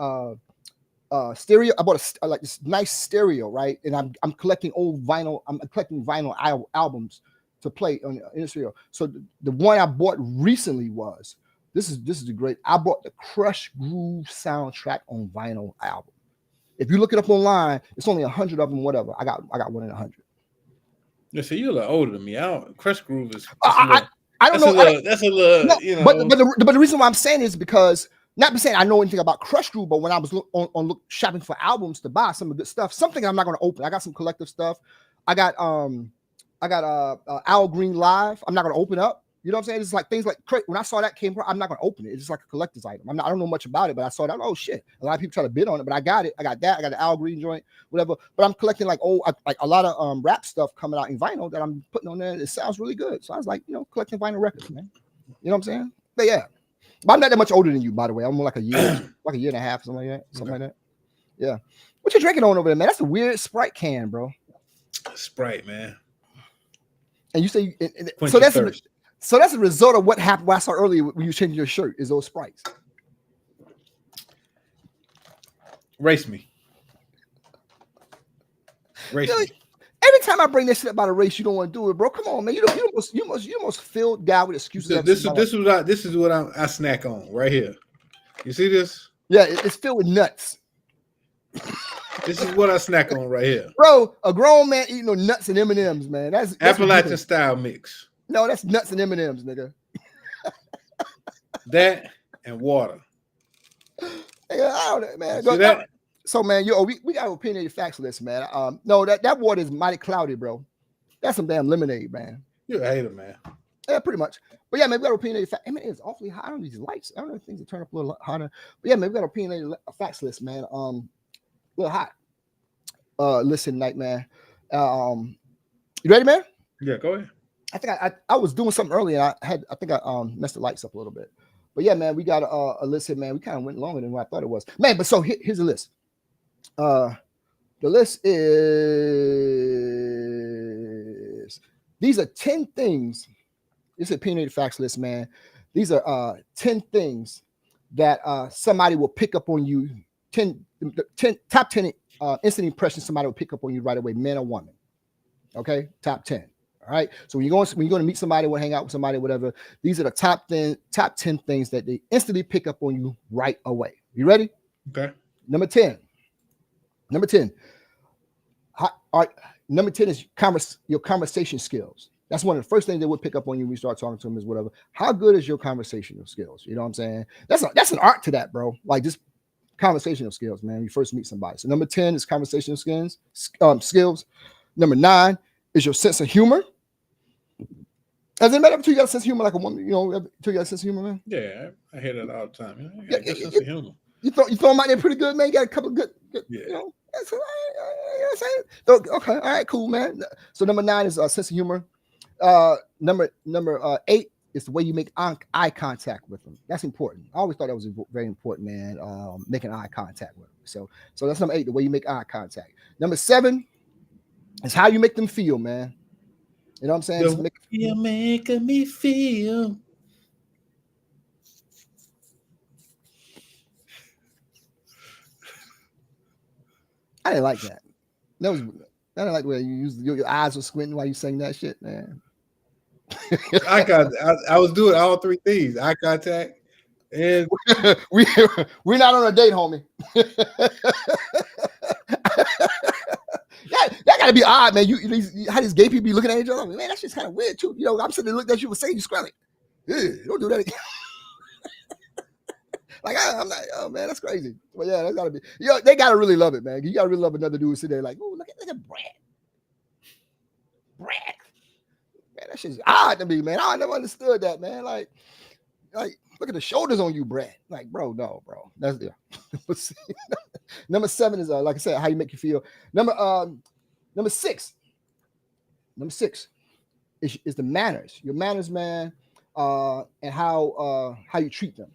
[SPEAKER 2] stereo. I bought this nice stereo, right? And I'm collecting old vinyl. I'm collecting vinyl albums to play in the stereo. So the one I bought recently was this is the great. I bought the Crush Groove soundtrack on vinyl album. If you look it up online, it's only 100 of them. Whatever. I got one in 100.
[SPEAKER 3] Yeah, so you're a little older than me. Crush Groove is.
[SPEAKER 2] I don't know.
[SPEAKER 3] That's a little,
[SPEAKER 2] no,
[SPEAKER 3] you know.
[SPEAKER 2] But the reason why I'm saying is because not saying I know anything about Crush Groove, but when I was shopping for albums to buy some of the stuff, something I'm not going to open. I got some collective stuff. I got Al Green Live. I'm not going to open up. You know what I'm saying? It's like things like when I saw that came, I'm not going to open it. It's just like a collector's item. I don't know much about it, but I saw that. Oh shit! A lot of people try to bid on it, but I got it. I got that. I got the Al Green joint, whatever. But I'm collecting like a lot of rap stuff coming out in vinyl that I'm putting on there. It sounds really good. So I was like, collecting vinyl records, man. You know what I'm saying? But yeah, but I'm not that much older than you, by the way. I'm more like a year, like a year and a half, something like that. Something like that. Yeah. What you drinking on over there, man? That's a weird Sprite can, bro.
[SPEAKER 3] Sprite, man.
[SPEAKER 2] And you say so that's. So that's a result of what happened. What I saw earlier when you changed your shirt is those Sprites.
[SPEAKER 3] Race me.
[SPEAKER 2] Every time I bring this shit about a race, you don't want to do it, bro. Come on, man. You almost filled guy with excuses.
[SPEAKER 3] This is what I snack on right here. You see this?
[SPEAKER 2] Yeah, it's filled with nuts.
[SPEAKER 3] This is what I snack on right here,
[SPEAKER 2] bro. A grown man eating no nuts and M&Ms, man. That's
[SPEAKER 3] Appalachian style mix.
[SPEAKER 2] No, that's nuts and M&Ms, nigga.
[SPEAKER 3] That and water.
[SPEAKER 2] Yeah, I don't know, man. So, man, we got an opinionated facts list, man. No, that water is mighty cloudy, bro. That's some damn lemonade, man.
[SPEAKER 3] You're a hater, man.
[SPEAKER 2] Yeah, pretty much. But yeah, man, we got opinionated facts. I mean, it's awfully hot on these lights. I don't know if things will turn up a little hotter. But yeah, man, we got opinionated facts list, man. A little hot. Listen tonight, man. You ready, man?
[SPEAKER 3] Yeah, go ahead.
[SPEAKER 2] I think I was doing something earlier. I think I messed the lights up a little bit. But yeah, man, we got a list here, man. We kind of went longer than what I thought it was, man. But so here's the list. The list is, these are 10 things. This is opinionated facts list, man. These are 10 things that somebody will pick up on you. 10 top 10 instant impressions somebody will pick up on you right away, man or woman. Okay, top 10. All right. So when you're going to meet somebody, or hang out with somebody, whatever, these are the top 10 things that they instantly pick up on you right away. You ready?
[SPEAKER 3] Okay.
[SPEAKER 2] Number 10. Number 10 is your conversation skills. That's one of the first things they would pick up on you when you start talking to them is whatever. How good is your conversational skills? You know what I'm saying? That's an art to that, bro. Like just conversational skills, man. When you first meet somebody. So number 10 is conversational skills. Number 9 is your sense of humor. Has it matter to you got a sense of humor like a woman? You know, to you got a sense of humor, man?
[SPEAKER 3] Yeah, I hear that all the time. You know, you got a good sense of humor.
[SPEAKER 2] You throw them out there pretty good, man. You got a couple of good
[SPEAKER 3] Yeah.
[SPEAKER 2] you know. That's all right, you know what I'm saying? Okay, all right, cool, man. So number 9 is a sense of humor. Number 8 is the way you make eye contact with them. That's important. I always thought that was very important, man. Making eye contact with them. So that's number 8, the way you make eye contact. Number 7 is how you make them feel, man. You know what I'm saying?
[SPEAKER 3] You're making me feel.
[SPEAKER 2] I didn't like that. I didn't like the way you used your eyes were squinting while you sang that shit, man.
[SPEAKER 3] I was doing all 3 things: eye contact, and
[SPEAKER 2] we're not on a date, homie. That gotta be odd, man. How these gay people be looking at each other? Man, that's just kind of weird too. You know, I'm sitting there looking at you and saying you scrolling. Don't do that again. Like I'm like, oh man, that's crazy. Well, yeah, that's gotta be. They gotta really love it, man. You gotta really love another dude sitting there like, oh, look at Brad. Man, that shit's odd to me, man. I never understood that, man. Like, look at the shoulders on you, Brad. Like, bro, no, bro. That's the number 7 is like I said, how you make you feel. Number 6. Number 6 is the manners. Your manners, man, and how you treat them.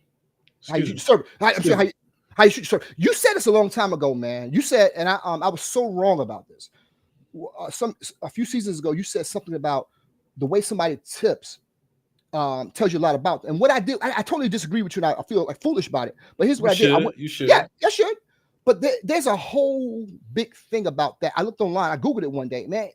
[SPEAKER 2] How you treat your server. How you treat your server. You said this a long time ago, man. You said, and I was so wrong about this. A few seasons ago, you said something about the way somebody tips tells you a lot about them. And what I did, I totally disagree with you, and I feel like foolish about it. But here's what I did.
[SPEAKER 3] You should.
[SPEAKER 2] Yeah, I should. But there's a whole big thing about that. I looked online. I Googled it one day, man.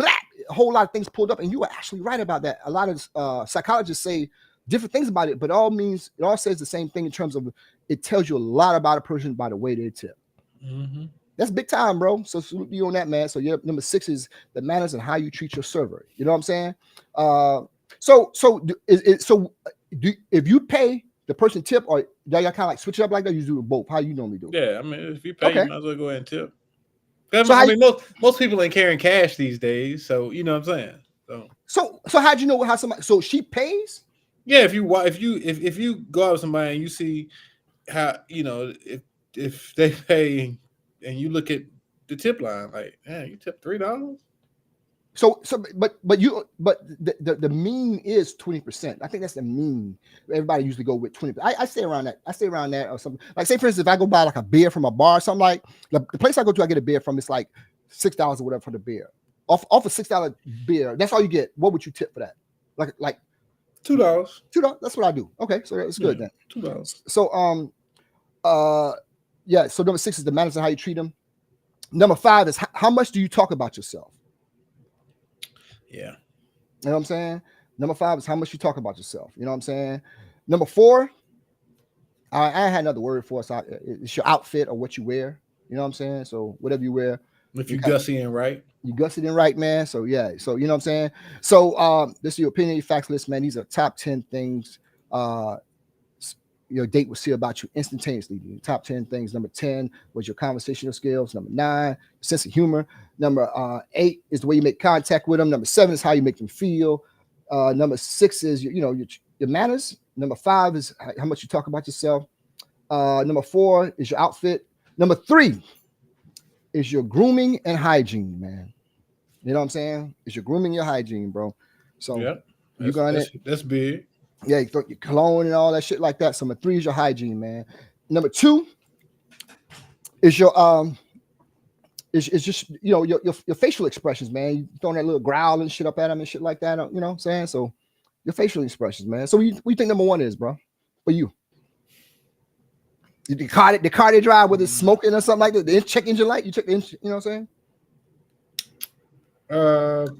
[SPEAKER 2] A whole lot of things pulled up, and you were actually right about that. A lot of psychologists say different things about it, but it all says the same thing in terms of it tells you a lot about a person by the way they tip.
[SPEAKER 3] Mm-hmm.
[SPEAKER 2] That's big time, bro. So salute you on that, man. So yeah, number 6 is the manners and how you treat your server. You know what I'm saying? If you pay the person tip, or y'all kind of like switch it up like that, you do both. How you normally do it?
[SPEAKER 3] Yeah, I mean, if you pay, you might as well go ahead and tip.
[SPEAKER 2] So
[SPEAKER 3] I mean, most people ain't carrying cash these days, so you know what I'm saying.
[SPEAKER 2] So how'd you know how somebody? So she pays?
[SPEAKER 3] Yeah, if you go out with somebody and you see how, you know, if they pay and you look at the tip line, like, man, you tip $3.
[SPEAKER 2] But the mean is 20%. I think that's the mean. Everybody usually go with 20%. I stay around that. Or something. Like, say for instance, if I go buy like a beer from a bar or something, like the place I go to, I get a beer from, it's like $6 or whatever for the beer. Off a $6 beer, that's all you get. What would you tip for that? Like
[SPEAKER 3] $2.
[SPEAKER 2] $2. That's what I do. Okay, so that's good then.
[SPEAKER 3] $2.
[SPEAKER 2] So yeah. So number 6 is the manners and how you treat them. Number 5 is how much do you talk about yourself?
[SPEAKER 3] Yeah.
[SPEAKER 2] You know what I'm saying? Number 5 is how much you talk about yourself. You know what I'm saying? Number 4, I had another word for it. So it's your outfit or what you wear. You know what I'm saying? So whatever you wear.
[SPEAKER 3] If you gussy and right.
[SPEAKER 2] You gussy and right, man. So yeah. So you know what I'm saying? So this is your opinionated facts list, man. These are top 10 things your date will see about you instantaneously. The top 10 things. Number 10 was your conversational skills. Number 9, sense of humor. Number 8 is the way you make contact with them. Number 7 is how you make them feel. Number 6 is your manners. Number 5 is how much you talk about yourself. Number 4 is your outfit. Number 3 is your grooming and hygiene, man. You know what I'm saying? It's your grooming, your hygiene, bro. So you got it.
[SPEAKER 3] That's big.
[SPEAKER 2] Yeah, you throw your cologne and all that shit like that. So number 3 is your hygiene, man. Number 2 is your it's just your facial expressions, man. You throwing that little growl and shit up at them and shit like that. You know what I'm saying? So your facial expressions, man. So what you think number 1 is, bro? For you? The car they drive, whether it's smoking or something like that, the check engine light, you check the engine, you know what I'm saying?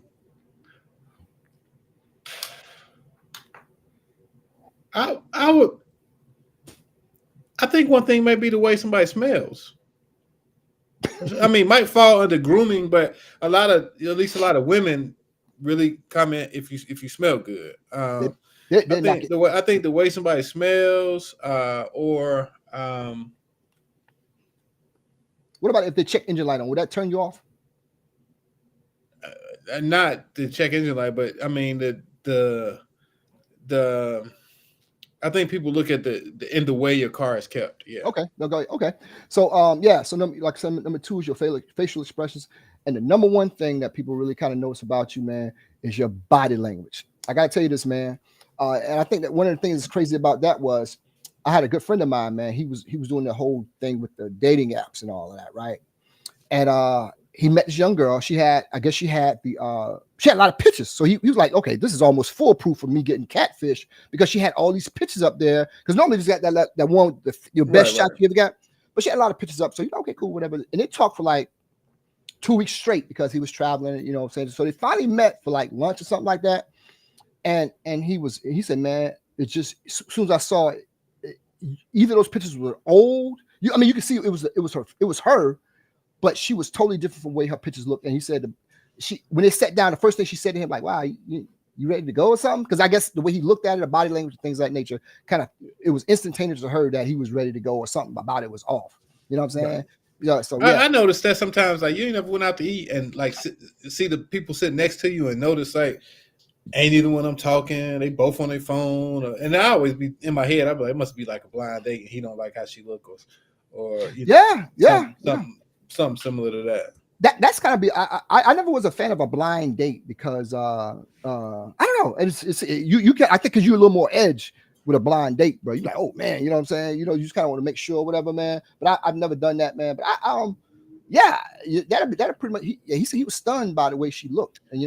[SPEAKER 3] I think one thing may be the way somebody smells. I mean, might fall under grooming, but at least a lot of women really comment if you smell good. I think the way somebody smells, or
[SPEAKER 2] what about if the check engine light on? Would that turn you off?
[SPEAKER 3] Not the check engine light, but I mean the I think people look at the way your car is kept. Yeah.
[SPEAKER 2] Okay. Okay. So so like I said, number 2 is your facial expressions, and the number 1 thing that people really kind of notice about you, man, is your body language. I gotta tell you this, man, and I think that one of the things that's crazy about that was I had a good friend of mine, man. He was doing the whole thing with the dating apps and all of that, right? And he met this young girl. She had a lot of pictures. So he was like, okay, this is almost foolproof for me getting catfish, because she had all these pictures up there. Because normally you just got that one, your best shot you ever got. But she had a lot of pictures up. So okay, cool, whatever. And they talked for like 2 weeks straight because he was traveling, you know what I'm saying? So they finally met for like lunch or something like that. And he said, man, it's just, as soon as I saw it, either those pictures were old. You can see it was her, but she was totally different from the way her pictures looked. And he said when they sat down, the first thing she said to him, like, wow, you ready to go or something? Because I guess the way he looked at it, the body language, things of that nature, it was instantaneous to her that he was ready to go, or something about it was off. You know what I'm saying? Right. Yeah. So
[SPEAKER 3] I noticed that sometimes, like, you ain't never went out to eat and like see the people sitting next to you and notice like, ain't either one of them talking. They both on their phone, and I always be in my head. I be like, it must be like a blind date, and he don't like how she look, or something similar to that.
[SPEAKER 2] That's gotta be. I never was a fan of a blind date because I don't know. You can, I think, because you're a little more edge with a blind date, bro. You're like, oh man, you know what I'm saying? You just kind of want to make sure, whatever, man. But I've never done that, man. But that'd pretty much. He said he was stunned by the way she looked, and he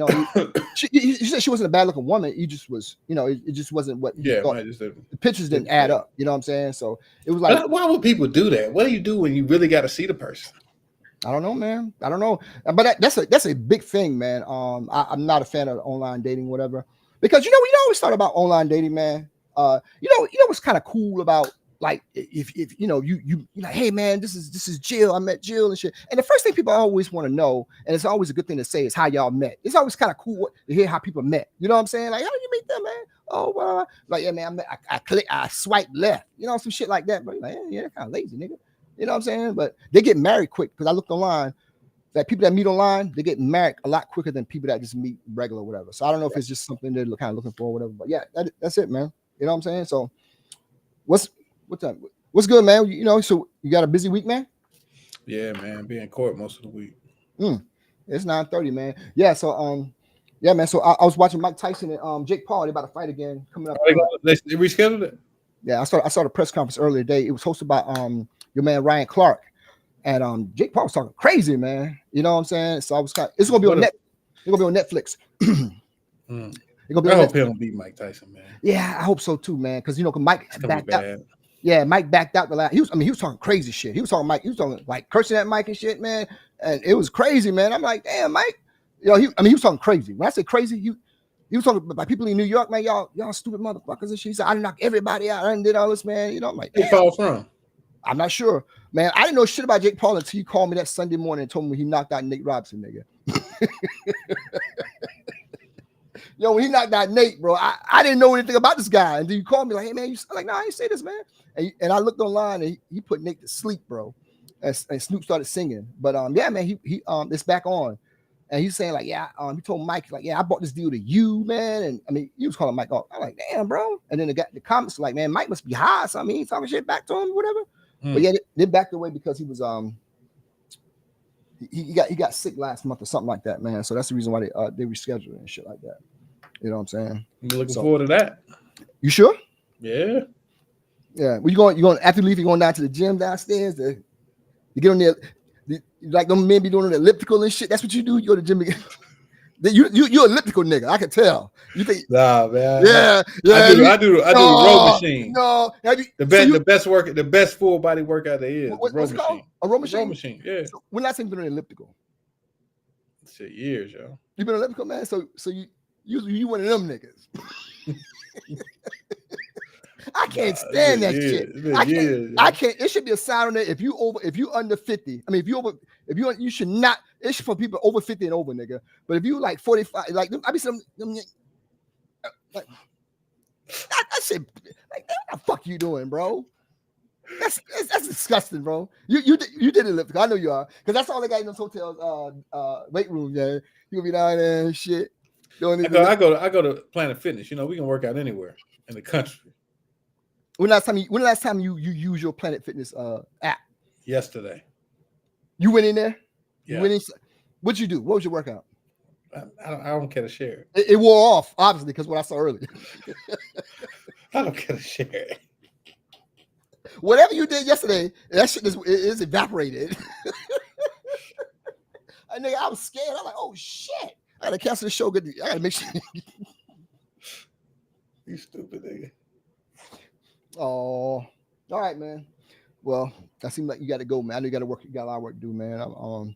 [SPEAKER 2] said she wasn't a bad looking woman. He just was, it just wasn't what. The pictures didn't add up. You know what I'm saying? So it was like,
[SPEAKER 3] why would people do that? What do you do when you really got to see the person?
[SPEAKER 2] I don't know, man. I don't know, but that's a big thing, man. I'm not a fan of online dating, whatever, because we always thought about online dating, man. What's kind of cool about, like, if you're like, hey man, this is Jill. I met Jill and shit. And the first thing people always want to know, and it's always a good thing to say, is how y'all met. It's always kind of cool to hear how people met. You know what I'm saying? Like, how did you meet them, man? Oh, like, yeah, man, I swiped left. Some shit like that. But like, yeah, they're kind of lazy, nigga. You know what I'm saying? But they get married quick, because I looked online that people that meet online, they get married a lot quicker than people that just meet regular or whatever. So I don't know if it's just something they're kind of looking for or whatever. But yeah, that's it, man. You know what I'm saying? So what's good, man? So you got a busy week, man?
[SPEAKER 3] Yeah, man. Be in court most of the week.
[SPEAKER 2] It's 9:30, man. Yeah, so yeah, man. So I was watching Mike Tyson and Jake Paul. They about to fight again coming up.
[SPEAKER 3] They rescheduled it?
[SPEAKER 2] Yeah, I saw the press conference earlier today. It was hosted by your man Ryan Clark, and Jake Paul was talking crazy, man. You know what I'm saying? So I was it's gonna be on Netflix.
[SPEAKER 3] I hope he don't beat Mike Tyson, man.
[SPEAKER 2] Yeah, I hope so too, man. Because Mike backed out. Yeah, Mike backed out the last. He was talking crazy shit. He was talking like cursing at Mike and shit, man. And it was crazy, man. I'm like, damn, Mike. He was talking crazy. When I say crazy, he was talking about people in New York, man. Y'all stupid motherfuckers and shit. He said, I knocked everybody out. I did all this, man. I'm like,
[SPEAKER 3] where he fall from?
[SPEAKER 2] I'm not sure, man. I didn't know shit about Jake Paul until you called me that Sunday morning and told me he knocked out Nate Robinson, nigga. When he knocked out Nate, bro, I didn't know anything about this guy. And then you called me like, hey, man, like, no, I ain't say this, man. And I looked online and he put Nate to sleep, bro. And Snoop started singing. But yeah, man, he it's back on. And he's saying like, yeah, he told Mike like, yeah, I bought this deal to you, man. And I mean, he was calling Mike off. I'm like, damn, bro. And then the comments like, man, Mike must be high. So I mean, he's talking shit back to him, whatever. But yeah, they backed away because he was he got sick last month or something like that, man. So that's the reason why they rescheduled and shit like that. You know what I'm saying?
[SPEAKER 3] I'm looking forward to that.
[SPEAKER 2] You sure?
[SPEAKER 3] Yeah.
[SPEAKER 2] Yeah. Well, you going after you leave, you going down to the gym downstairs to get on there. Like them men be doing the elliptical and shit. That's what you do. You go to the gym again. You're elliptical nigga. I can tell. You think?
[SPEAKER 3] Nah, man.
[SPEAKER 2] Yeah.
[SPEAKER 3] I do the row machine.
[SPEAKER 2] No,
[SPEAKER 3] the best full body workout there is.
[SPEAKER 2] What's
[SPEAKER 3] row
[SPEAKER 2] it called?
[SPEAKER 3] machine.
[SPEAKER 2] A row machine.
[SPEAKER 3] Row machine. Yeah.
[SPEAKER 2] So when last time you been on an elliptical?
[SPEAKER 3] Shit, years, yo.
[SPEAKER 2] You been on elliptical, man. So you one of them niggas. I can't stand that shit. I can't. It should be a sign on there if you under 50. I mean, you should not. It's for people over 50 and over, nigga. But if you like 45, like I be some like that shit. Like, what the fuck you doing, bro? That's disgusting, bro. You did elliptical. I know you are, because that's all they got in those hotels. Weight room, yeah. You gonna be down there and shit.
[SPEAKER 3] I go to Planet Fitness. You know, we can work out anywhere in the country.
[SPEAKER 2] When last time you use your Planet Fitness app?
[SPEAKER 3] Yesterday.
[SPEAKER 2] You went in there?
[SPEAKER 3] Yeah.
[SPEAKER 2] What'd you do? What was your workout?
[SPEAKER 3] I don't care to share.
[SPEAKER 2] It wore off, obviously, because what I saw earlier.
[SPEAKER 3] I don't care to share.
[SPEAKER 2] Whatever you did yesterday, that shit is evaporated. Nigga, I was scared. I'm like, oh shit. I gotta cancel the show. I gotta make sure.
[SPEAKER 3] You stupid nigga.
[SPEAKER 2] Oh, all right, man. Well, that seems like you got to go, man. I know you got to work. You got a lot of work to do, man. I'm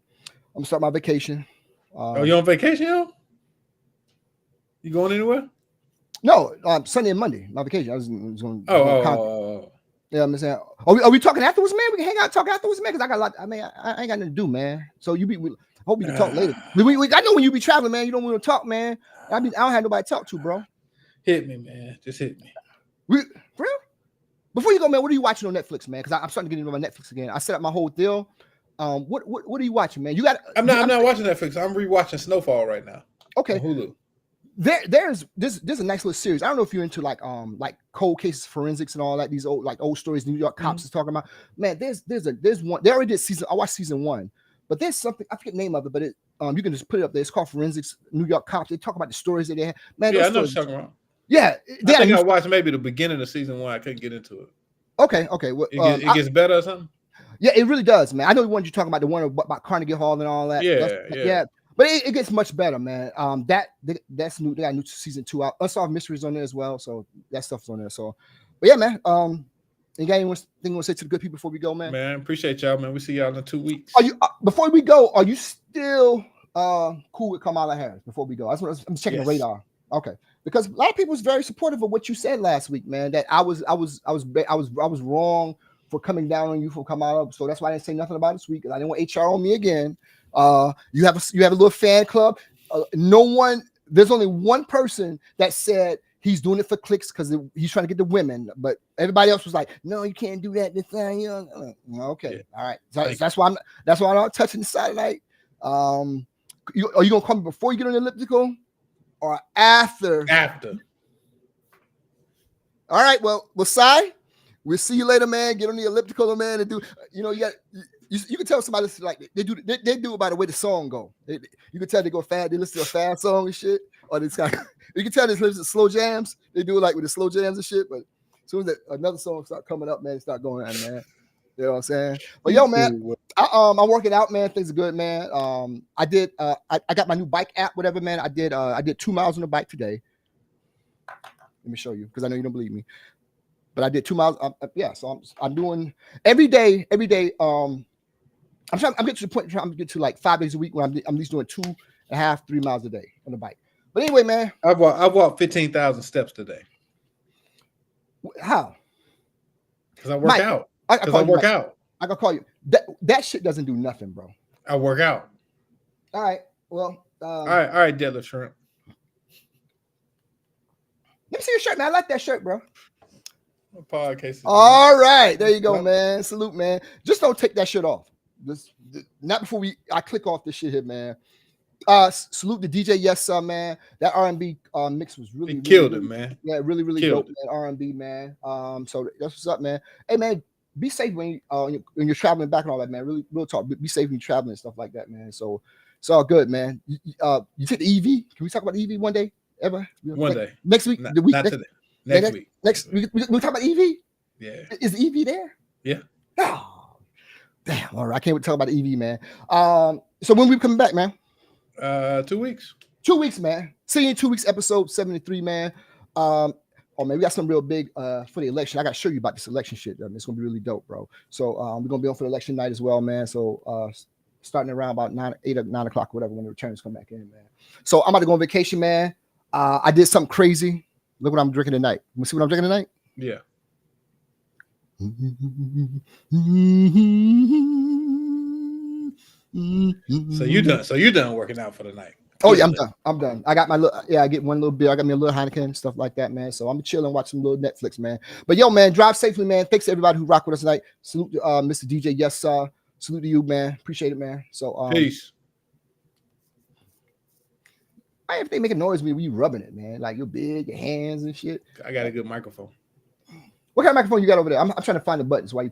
[SPEAKER 2] gonna start my vacation.
[SPEAKER 3] You on vacation, yo? You going anywhere?
[SPEAKER 2] No, Sunday and Monday. My vacation. I was going.
[SPEAKER 3] Oh.
[SPEAKER 2] Yeah, I'm saying. Are we talking afterwards, man? We can hang out and talk afterwards, man. Because I got a lot. I mean, I ain't got nothing to do, man. So hope we can talk later. I know when you be traveling, man. You don't want to talk, man. I don't have nobody to talk to, bro.
[SPEAKER 3] Hit me, man. Just hit me.
[SPEAKER 2] For real? Before you go, man, what are you watching on Netflix, man? Because I'm starting to get into my Netflix again. I set up my whole deal. What are you watching, man?
[SPEAKER 3] I'm not watching Netflix. I'm rewatching Snowfall right now.
[SPEAKER 2] Okay.
[SPEAKER 3] On Hulu.
[SPEAKER 2] There's a nice little series. I don't know if you're into like cold cases, forensics, and all that. These old stories New York cops is talking about. Man, there's one. They already did season. I watched season 1, but there's something I forget the name of it, but you can just put it up there. It's called Forensics New York Cops. They talk about the stories that they had. Man,
[SPEAKER 3] yeah, I know what you're talking about.
[SPEAKER 2] Yeah,
[SPEAKER 3] I watched maybe the beginning of season 1. I couldn't get into it.
[SPEAKER 2] Okay. Well,
[SPEAKER 3] it gets better or something.
[SPEAKER 2] Yeah, it really does, man. I know the one you're talking about, the one about Carnegie Hall and all that.
[SPEAKER 3] Yeah.
[SPEAKER 2] But it gets much better, man. That's new. They got new season 2 out. Unsolved Mysteries on there as well, so that stuff's on there. So, but yeah, man. You got anything you want to say to the good people before we go, man?
[SPEAKER 3] Man, appreciate y'all, man. We see y'all in 2 weeks.
[SPEAKER 2] Are you before we go? Are you still cool with Kamala Harris? Before we go, I'm checking the radar. Okay, because a lot of people was very supportive of what you said last week, man. That I was wrong for coming down on you for Kamala, so that's why I didn't say nothing about it this week. I didn't want HR on me again. You have a little fan club. There's only one person that said he's doing it for clicks because he's trying to get the women, but everybody else was like, no, you can't do that. This thing, okay, all right. So that's why I'm not touching the satellite. Are you gonna call me before you get on the elliptical or after?
[SPEAKER 3] After.
[SPEAKER 2] All right. Well, Si, we'll see you later, man. Get on the elliptical, man, and do. You can tell somebody like they do it by the way the song go. You can tell they go fast. They listen to a fast song and shit, or this kind. You can tell they listen to slow jams. They do it like with the slow jams and shit. But as soon as another song start coming up, man, it start going on, man. You know what I'm saying? But yo, man, I'm working out, man. Things are good, man. I got my new bike app, whatever, man. I did 2 miles on the bike today. Let me show you because I know you don't believe me. But I did 2 miles. So I'm doing every day. I'm getting to the point where I'm getting to like 5 days a week when I'm at least doing 2.5, 3 miles a day on the bike. But anyway, man,
[SPEAKER 3] I walked 15,000 steps today.
[SPEAKER 2] How?
[SPEAKER 3] Because I work out. Because I work out.
[SPEAKER 2] I can call you. That shit doesn't do nothing, bro.
[SPEAKER 3] I work out.
[SPEAKER 2] All right. Well.
[SPEAKER 3] All right, Deadlift Shrimp.
[SPEAKER 2] Let me see your shirt, man. I like that shirt, bro.
[SPEAKER 3] Podcases.
[SPEAKER 2] All right, there you go, man. Salute, man. Just don't take that shit off. Not before I click off this shit here, man. Salute the DJ Yes Sir, man. That R&B mix was really,
[SPEAKER 3] He killed
[SPEAKER 2] really,
[SPEAKER 3] it, man.
[SPEAKER 2] yeah, really
[SPEAKER 3] Killed
[SPEAKER 2] dope, man. R&B, man. So that's what's up, man. Hey, man, be safe when you're traveling back and all that, man. Really, real talk. Be safe when you're traveling and stuff like that, man. So it's all good, man. You take the EV? Can we talk about the EV one day? Ever?
[SPEAKER 3] One day.
[SPEAKER 2] Next week?
[SPEAKER 3] Not,
[SPEAKER 2] The week
[SPEAKER 3] not
[SPEAKER 2] next,
[SPEAKER 3] today. Next week.
[SPEAKER 2] Next we talk about EV?
[SPEAKER 3] Yeah.
[SPEAKER 2] Is the EV there?
[SPEAKER 3] Yeah.
[SPEAKER 2] Oh, damn. All right. I can't wait to talk about the EV, man. So when we coming back, man?
[SPEAKER 3] 2 weeks.
[SPEAKER 2] 2 weeks, man. See you in 2 weeks, episode 73, man. Oh man, we got something real big for the election. I gotta show you about this election shit. It's gonna be really dope, bro. So we're gonna be on for the election night as well, man. So starting around about 8 or 9 o'clock, whatever, when the returns come back in, man. So I'm about to go on vacation, man. I did something crazy. Look what I'm drinking tonight. You see what I'm drinking tonight?
[SPEAKER 3] Yeah. So you done working out for the night.
[SPEAKER 2] Oh yeah, I'm done. I got my little, I get one little beer. I got me a little Heineken, stuff like that, man. So I'm chilling, watching a little Netflix, man. But yo, man, drive safely, man. Thanks to everybody who rocked with us tonight. Salute to Mr. DJ Yes Sir. Salute to you, man. Appreciate it, man. So
[SPEAKER 3] Peace.
[SPEAKER 2] If they make a noise when you rubbing it, man, like you're big, your hands and shit.
[SPEAKER 3] I got a good microphone.
[SPEAKER 2] What kind of microphone you got over there? I'm trying to find the buttons while you